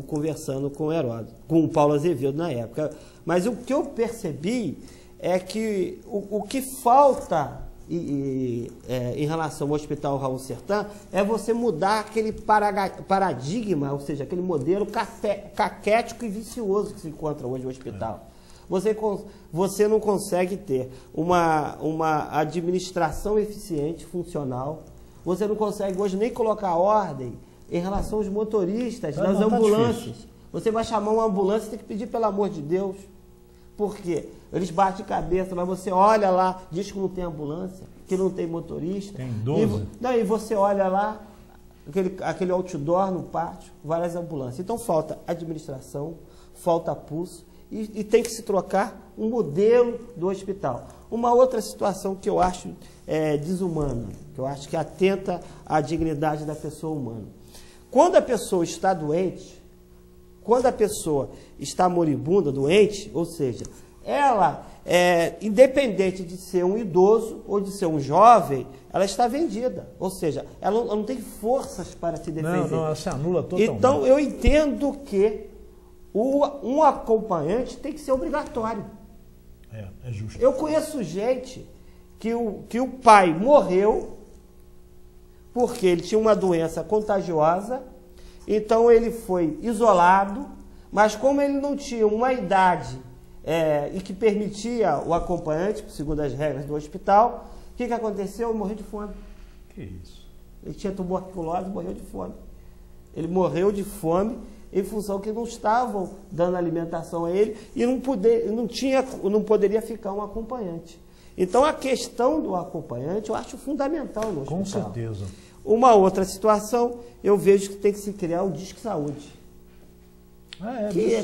conversando com o Heródoto, com o Paulo Azevedo na época. Mas o que eu percebi é que o que falta em relação ao hospital Raul Sertã é você mudar aquele paradigma, ou seja, aquele modelo caquético e vicioso que se encontra hoje no hospital. Você não consegue ter uma administração eficiente, funcional. Você não consegue hoje nem colocar ordem em relação aos motoristas das ambulâncias. Você vai chamar uma ambulância e tem que pedir pelo amor de Deus. Por quê? Eles batem cabeça, mas você olha lá, diz que não tem ambulância, que não tem motorista. Tem 12. E você olha lá, aquele outdoor no pátio, várias ambulâncias. Então falta administração, falta pulso. E tem que se trocar um modelo do hospital. Uma outra situação que eu acho desumana, que eu acho que atenta à dignidade da pessoa humana. Quando a pessoa está doente, quando a pessoa está moribunda, doente, ou seja, ela, independente de ser um idoso ou de ser um jovem, ela está vendida. Ou seja, ela não tem forças para se defender. Não, ela se anula totalmente. Então, eu entendo que um acompanhante tem que ser obrigatório. É justo. Eu conheço gente que o pai morreu porque ele tinha uma doença contagiosa, então ele foi isolado, mas como ele não tinha uma idade e que permitia o acompanhante, segundo as regras do hospital, o que aconteceu? Ele morreu de fome. Que isso? Ele tinha tuberculose e morreu de fome. Ele morreu de fome em função que não estavam dando alimentação a ele e não poderia ficar um acompanhante. Então, a questão do acompanhante eu acho fundamental no hospital. Com certeza. Uma outra situação, eu vejo que tem que se criar o Disque Saúde.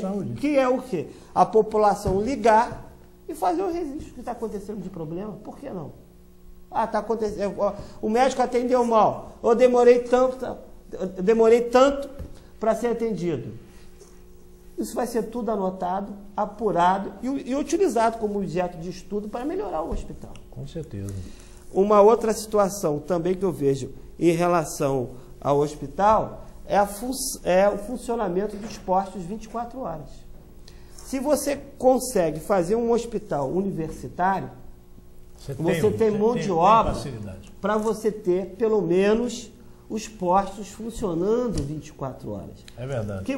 Saúde. Que é o quê? A população ligar e fazer o registro que está acontecendo de problema. Por que não? Está acontecendo. O médico atendeu mal. Eu demorei tanto para ser atendido. Isso vai ser tudo anotado, apurado e utilizado como objeto de estudo para melhorar o hospital. Com certeza. Uma outra situação também que eu vejo em relação ao hospital é o funcionamento dos postos 24 horas. Se você consegue fazer um hospital universitário, você tem mão de obra para você ter, pelo menos, os postos funcionando 24 horas. É verdade. Porque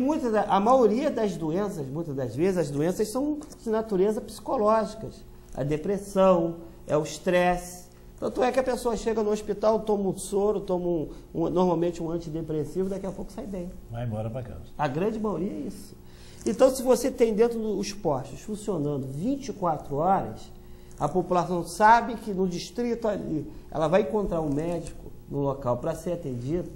a maioria das doenças, muitas das vezes, as doenças são de natureza psicológicas. A depressão, o estresse, Tanto é que a pessoa chega no hospital, toma um soro, toma normalmente um antidepressivo, daqui a pouco sai bem. Vai embora para casa. A grande maioria é isso. Então, se você tem dentro dos postos funcionando 24 horas, a população sabe que no distrito ali, ela vai encontrar um médico no local para ser atendido,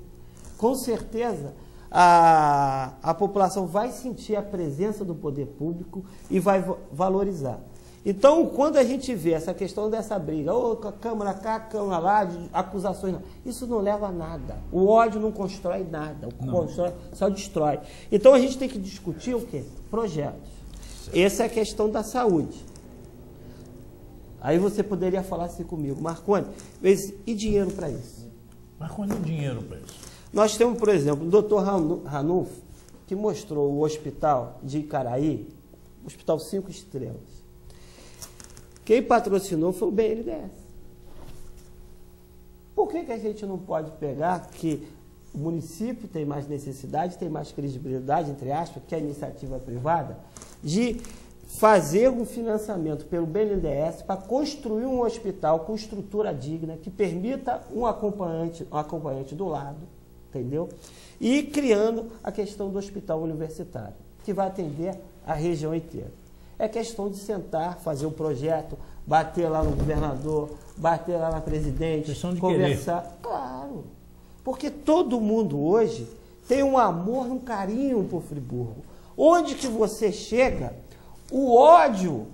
com certeza a população vai sentir a presença do poder público e vai valorizar. Então, quando a gente vê essa questão dessa briga, Câmara cá, Câmara lá, de acusações, isso não leva a nada. O ódio não constrói nada, só destrói. Então, a gente tem que discutir o quê? Projetos. Essa é a questão da saúde. Aí você poderia falar assim comigo, Marconi, e dinheiro para isso? Marconi, dinheiro para isso? Nós temos, por exemplo, o doutor Ranulfo, que mostrou o hospital de Icaraí, hospital 5 estrelas. Quem patrocinou foi o BNDES. Por que a gente não pode pegar que o município tem mais necessidade, tem mais credibilidade, entre aspas, que a iniciativa privada, de fazer um financiamento pelo BNDES para construir um hospital com estrutura digna, que permita um acompanhante do lado, entendeu? E criando a questão do hospital universitário, que vai atender a região inteira. É questão de sentar, fazer um projeto, bater lá no governador, bater lá na presidente, conversar. Querer. Claro, porque todo mundo hoje tem um amor, um carinho por Friburgo. Onde que você chega, o ódio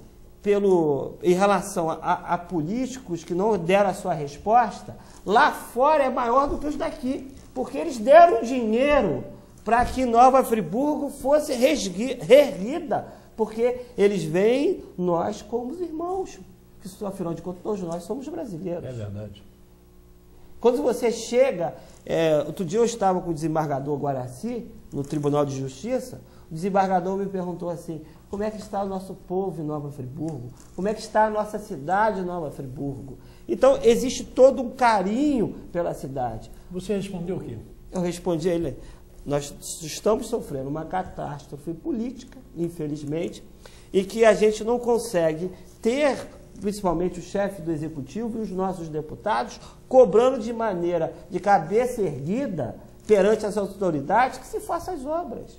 em relação a políticos que não deram a sua resposta, lá fora é maior do que os daqui, porque eles deram dinheiro para que Nova Friburgo fosse reerguida, porque eles veem nós como irmãos, que afinal de contas todos nós somos brasileiros. É verdade. Quando você chega, outro dia eu estava com o desembargador Guaraci, no Tribunal de Justiça, o desembargador me perguntou assim, como é que está o nosso povo em Nova Friburgo? Como é que está a nossa cidade em Nova Friburgo? Então, existe todo um carinho pela cidade. Você respondeu o quê? Eu respondi a ele, nós estamos sofrendo uma catástrofe política, infelizmente, e que a gente não consegue ter, principalmente o chefe do executivo e os nossos deputados, cobrando de maneira de cabeça erguida perante as autoridades que se façam as obras.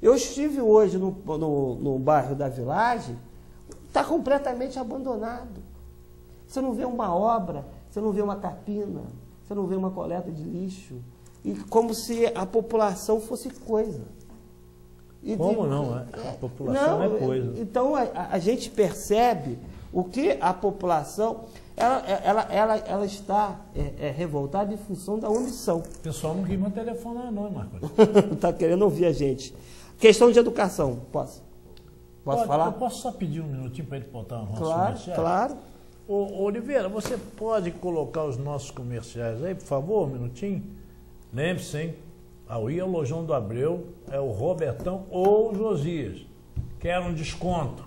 Eu estive hoje no bairro da Village, está completamente abandonado. Você não vê uma obra, você não vê uma capina, você não vê uma coleta de lixo. E como se a população fosse coisa. Como não? A população não é coisa. Então, a gente percebe o que a população ela está revoltada em função da omissão. O pessoal não quis meu telefone, não, Marcos. Está querendo ouvir a gente. Questão de educação, posso falar? Eu posso só pedir um minutinho para ele botar o nosso comercial? Claro. Ô, Oliveira, você pode colocar os nossos comerciais aí, por favor, um minutinho? Lembre-se, hein? Aí é o Lojão do Abreu, é o Robertão ou o Josias. Quer um desconto?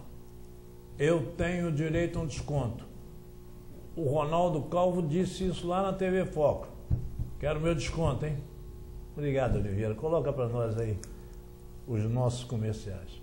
Eu tenho direito a um desconto. O Ronaldo Calvo disse isso lá na TV Foco. Quero meu desconto, hein? Obrigado, Oliveira. Coloca para nós aí os nossos comerciais.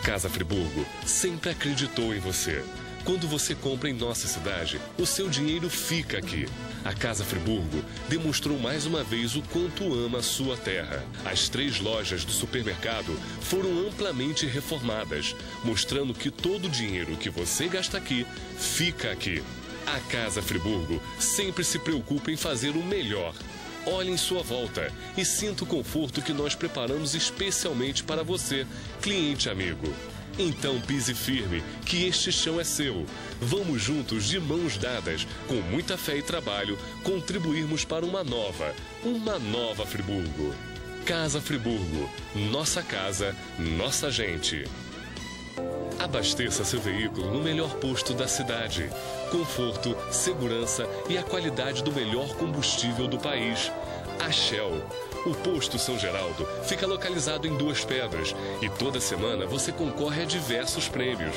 Casa Friburgo sempre acreditou em você. Quando você compra em nossa cidade, o seu dinheiro fica aqui. A Casa Friburgo demonstrou mais uma vez o quanto ama a sua terra. As 3 lojas do supermercado foram amplamente reformadas, mostrando que todo o dinheiro que você gasta aqui, fica aqui. A Casa Friburgo sempre se preocupa em fazer o melhor. Olhe em sua volta e sinta o conforto que nós preparamos especialmente para você, cliente amigo. Então pise firme, que este chão é seu. Vamos juntos, de mãos dadas, com muita fé e trabalho, contribuirmos para uma nova Friburgo. Casa Friburgo. Nossa casa, nossa gente. Abasteça seu veículo no melhor posto da cidade. Conforto, segurança e a qualidade do melhor combustível do país. A Shell. O posto São Geraldo fica localizado em Duas Pedras e toda semana você concorre a diversos prêmios.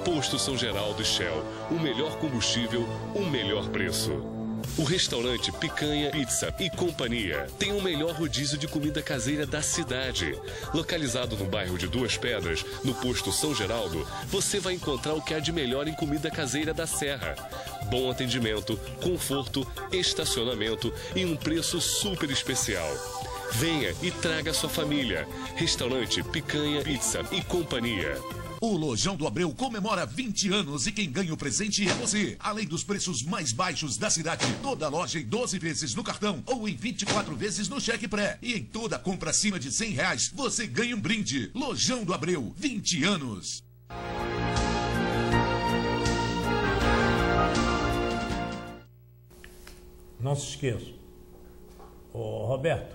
Posto São Geraldo e Shell. O melhor combustível, o melhor preço. O restaurante Picanha, Pizza e Companhia tem o melhor rodízio de comida caseira da cidade. Localizado no bairro de Duas Pedras, no posto São Geraldo, você vai encontrar o que há de melhor em comida caseira da Serra. Bom atendimento, conforto, estacionamento e um preço super especial. Venha e traga sua família. Restaurante Picanha, Pizza e Companhia. O Lojão do Abreu comemora 20 anos e quem ganha o presente é você. Além dos preços mais baixos da cidade, toda loja em 12 vezes no cartão ou em 24 vezes no cheque pré. E em toda compra acima de R$100, você ganha um brinde. Lojão do Abreu, 20 anos. Não se esqueça. Ô, Roberto,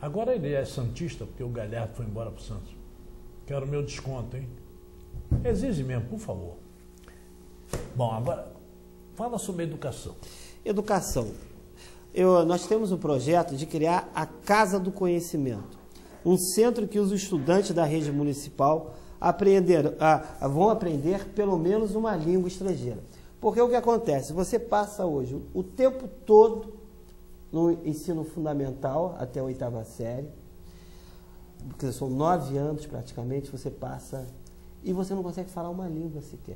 agora ele é santista porque o Galhardo foi embora para o Santos. Quero meu desconto, hein? Exige mesmo, por favor. Bom, agora, fala sobre educação. Educação. Nós temos um projeto de criar a Casa do Conhecimento. Um centro que os estudantes da rede municipal vão aprender pelo menos uma língua estrangeira. Porque o que acontece? Você passa hoje o tempo todo no ensino fundamental, até a 8ª série, porque são 9 anos praticamente, você passa e você não consegue falar uma língua sequer.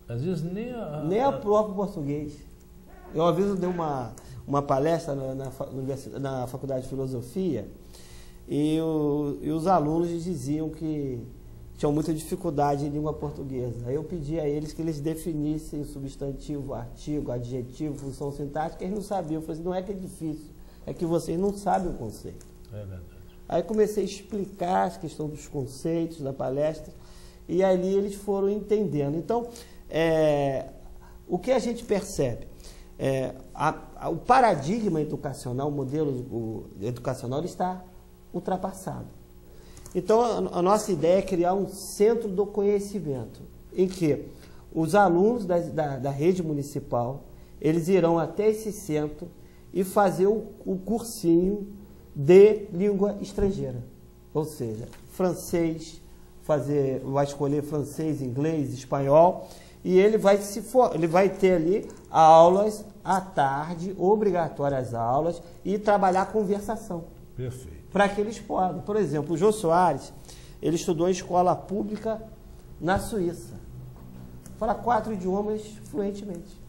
Às vezes nem o próprio português. Eu uma vez dei uma palestra na Faculdade de Filosofia e os alunos diziam que tinham muita dificuldade em língua portuguesa. Aí eu pedi a eles que eles definissem o substantivo, artigo, adjetivo, função sintática, eles não sabiam. Eu falei assim, não é que é difícil, é que vocês não sabem o conceito. É verdade. Aí comecei a explicar a questão dos conceitos da palestra e ali eles foram entendendo. Então, o que a gente percebe? O paradigma educacional, o modelo educacional, ele está ultrapassado. Então, a nossa ideia é criar um centro do conhecimento, em que os alunos da rede municipal, eles irão até esse centro e fazer o cursinho de língua estrangeira, ou seja, francês, vai escolher francês, inglês, espanhol, e ele vai ter ali aulas à tarde, obrigatórias aulas, e trabalhar conversação. Perfeito. Para que eles possam. Por exemplo, o Jô Soares, ele estudou em escola pública na Suíça. Fala 4 idiomas fluentemente.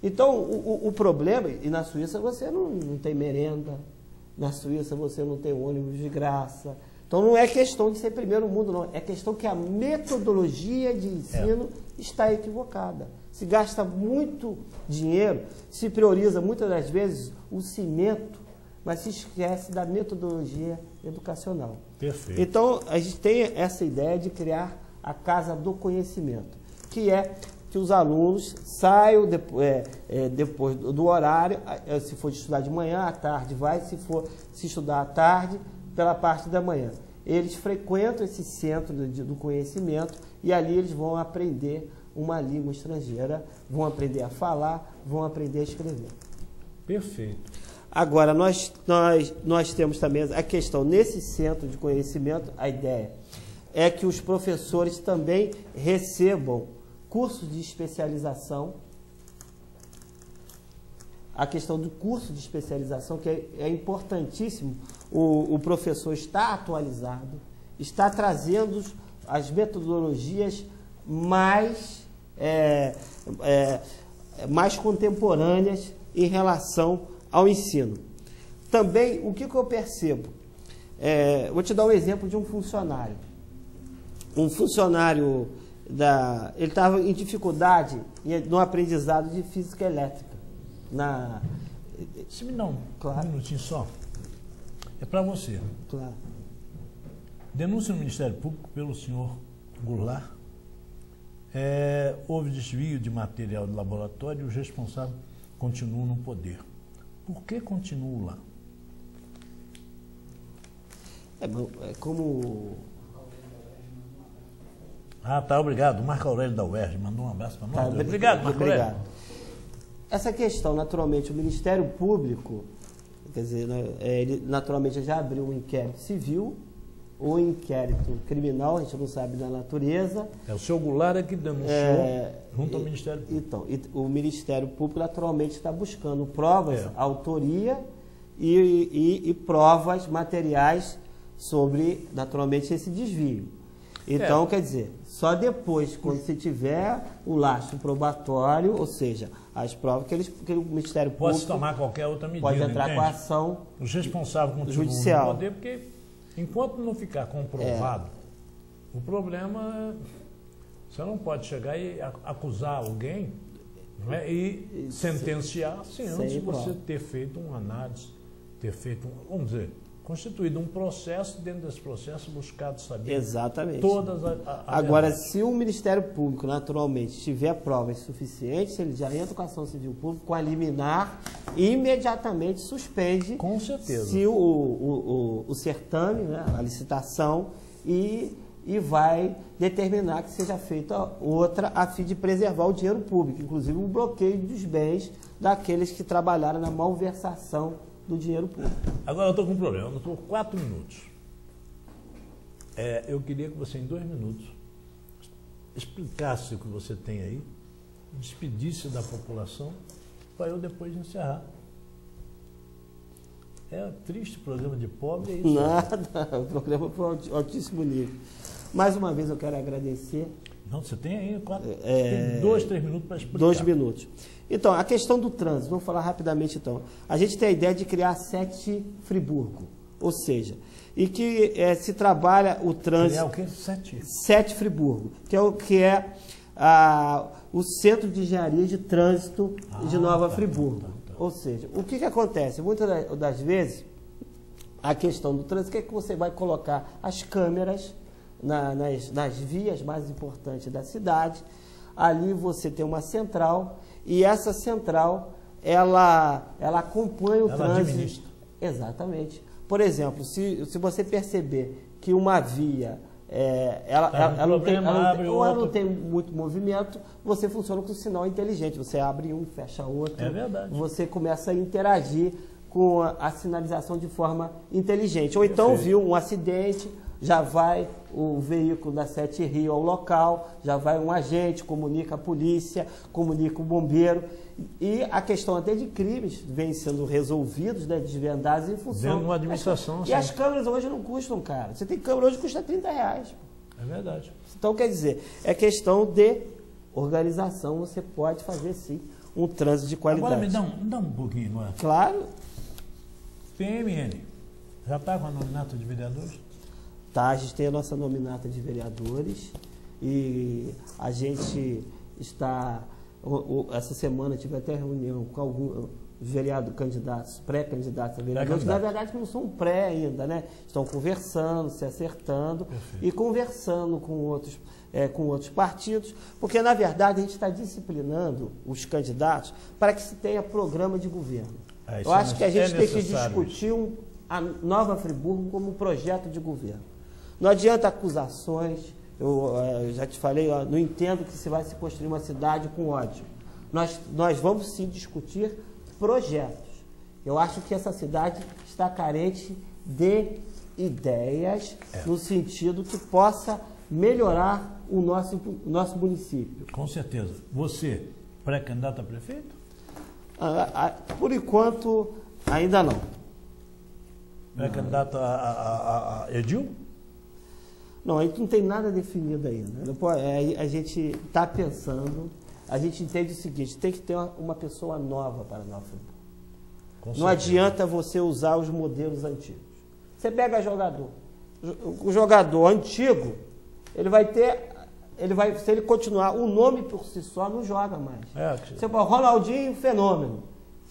Então, o problema, e na Suíça você não tem merenda, na Suíça você não tem ônibus de graça. Então não é questão de ser primeiro mundo, não. É questão que a metodologia de ensino está equivocada. Se gasta muito dinheiro, se prioriza muitas das vezes o cimento, mas se esquece da metodologia educacional. Perfeito. Então a gente tem essa ideia de criar a Casa do Conhecimento, que é que os alunos saiam depois do horário, se for de estudar de manhã, à tarde se estudar à tarde, pela parte da manhã. Eles frequentam esse centro do conhecimento e ali eles vão aprender uma língua estrangeira, vão aprender a falar, vão aprender a escrever. Perfeito. Agora, nós temos também a questão, nesse centro de conhecimento, a ideia é que os professores também recebam cursos de especialização. A questão do curso de especialização, que é importantíssimo, o professor está atualizado, está trazendo as metodologias mais contemporâneas em relação ao ensino. Também, o que eu percebo? Vou te dar um exemplo de um funcionário. Um funcionário, ele estava em dificuldade no aprendizado de física elétrica. Se me dá um minutinho só. É para você. Claro. Denúncia no Ministério Público pelo senhor Goulart. Houve desvio de material de laboratório e os responsáveis continuam no poder. Por que continuam lá? É como... Ah, tá, obrigado. O Marco Aurélio da UERJ mandou um abraço para nós. Tá, Obrigado, Marco Aurélio. Obrigado. Essa questão, naturalmente, o Ministério Público, quer dizer, ele naturalmente já abriu um inquérito civil, ou inquérito criminal, a gente não sabe da natureza. O seu Goulart é que denunciou junto ao Ministério Público. Então, o Ministério Público naturalmente está buscando provas, autoria e provas materiais sobre, naturalmente, esse desvio. Então, quer dizer, só depois, quando se tiver o lastro probatório, ou seja, as provas que o Ministério Público... Pode tomar qualquer outra medida, pode entrar com a ação os responsáveis continuam judicial. No poder, porque enquanto não ficar comprovado, o problema, você não pode chegar e acusar alguém, não é? E sentenciar sem antes de você ter feito uma análise, ter feito, vamos dizer, constituído um processo, dentro desse processo buscado saber todas as Agora, se o Ministério Público, naturalmente, tiver provas suficientes, ele já entra com a ação civil pública, com a liminar, e imediatamente suspende, com certeza, se o certame, né, a licitação, e vai determinar que seja feita outra a fim de preservar o dinheiro público, inclusive o bloqueio dos bens daqueles que trabalharam na malversação do dinheiro público. Agora eu estou com um problema, eu estou com 4 minutos. Eu queria que você, em 2 minutos, explicasse o que você tem aí, despedisse da população, para eu depois encerrar. É triste, programa de pobre, é isso? Nada, o programa foi altíssimo nível. Mais uma vez eu quero agradecer. Não, você tem aí 2, 3 minutos para explicar. 2 minutos. Então, a questão do trânsito, vamos falar rapidamente então. A gente tem a ideia de criar 7 Friburgo, ou seja, e que se trabalha o trânsito... É o quê? 7 Friburgo, que é o Centro de Engenharia de Trânsito de Nova Friburgo. Ou seja, o que acontece? Muitas das vezes, a questão do trânsito, o que é que você vai colocar? As câmeras nas vias mais importantes da cidade. Ali você tem uma central, e essa central, ela acompanha o trânsito. Administra. Exatamente. Por exemplo, se você perceber que uma via ela não tem muito movimento, você funciona com o sinal inteligente. Você abre um, fecha outro. É verdade. Você começa a interagir com a sinalização de forma inteligente. Ou então viu um acidente, já vai o veículo da 7 Rio ao local, já vai um agente, comunica a polícia, comunica o bombeiro. E a questão até de crimes vem sendo resolvidos, né, desvendados em função... Dentro de uma administração, E as câmeras hoje não custam, cara. Você tem câmera hoje que custa R$30. É verdade. Então, quer dizer, é questão de organização. Você pode fazer, sim, um trânsito de qualidade. Agora me dá um pouquinho, não é? Claro. PMN, já está com a nominata de vereadores? Tá, a gente tem a nossa nominata de vereadores e a gente está... Essa semana tive até reunião com alguns candidatos, pré-candidatos a vereadores, na verdade não são pré ainda, né? Estão conversando, se acertando. Perfeito. E conversando com outros partidos, porque na verdade a gente está disciplinando os candidatos para que se tenha programa de governo. Eu acho que a gente tem que discutir a Nova Friburgo como um projeto de governo. Não adianta acusações. Eu já te falei, não entendo que se vai se construir uma cidade com ódio. Nós vamos sim discutir projetos. Eu acho que essa cidade está carente de ideias no sentido que possa melhorar o nosso município. Com certeza. Você, pré-candidato a prefeito? Por enquanto, ainda não. Pré-candidato a Edil? Não, a gente não tem nada definido ainda. A gente está pensando, a gente entende o seguinte, tem que ter uma pessoa nova para a Nova Friburgo. Não adianta você usar os modelos antigos. Você pega jogador. O jogador antigo, se ele continuar, o nome por si só não joga mais. Você fala, Ronaldinho, fenômeno.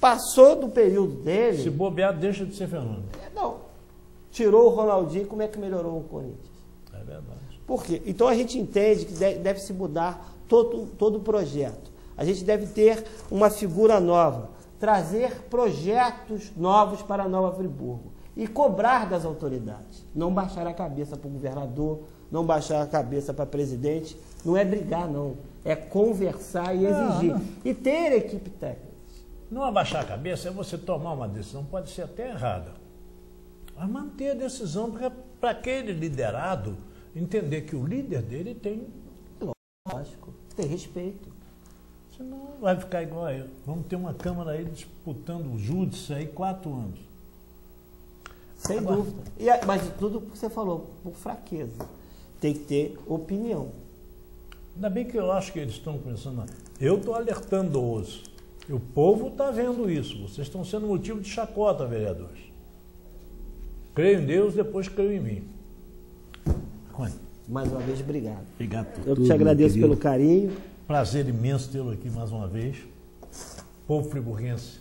Passou do período dele... Se bobear, deixa de ser fenômeno. Não. Tirou o Ronaldinho, como é que melhorou o Corinthians? É verdade. Por quê? Então a gente entende que deve se mudar todo o projeto. A gente deve ter uma figura nova, trazer projetos novos para a Nova Friburgo. e cobrar das autoridades. Não baixar a cabeça para o governador, não baixar a cabeça para presidente, não é brigar, não. É conversar e exigir. E ter equipe técnica. Não abaixar a cabeça é você tomar uma decisão, pode ser até errada, mas manter a decisão para aquele liderado entender que o líder dele tem... Lógico, tem respeito. Senão vai ficar igual a eu. Vamos ter uma Câmara aí disputando o júdice aí 4 anos. Sem dúvida. Mas tudo que você falou, por fraqueza. Tem que ter opinião. Ainda bem que eu acho que eles estão começando a... Eu estou alertando-os. E o povo está vendo isso. Vocês estão sendo motivo de chacota, vereadores. Creio em Deus, depois creio em mim. Mais uma vez, obrigado. Obrigado por Eu tudo, te agradeço pelo carinho. Prazer imenso tê-lo aqui mais uma vez. Povo friburguense.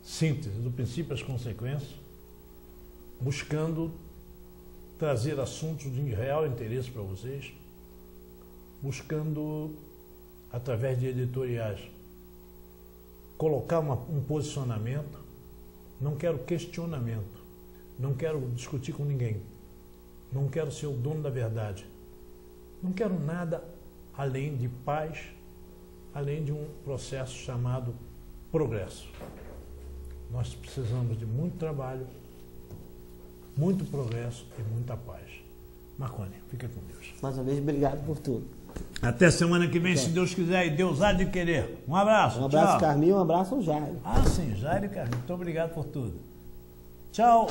Síntese do princípio às consequências, buscando trazer assuntos de real interesse para vocês, buscando, através de editoriais, colocar um posicionamento. Não quero questionamento, não quero discutir com ninguém, não quero ser o dono da verdade, não quero nada além de paz, além de um processo chamado progresso. Nós precisamos de muito trabalho, muito progresso e muita paz. Marconi, fica com Deus. Mais uma vez, obrigado por tudo. Até semana que vem, se Deus quiser, e Deus há de querer. Um abraço. Um abraço, tchau. Carminho, um abraço, Jairo. Ah, sim, Jairo e Carminho. Muito obrigado por tudo. Tchau.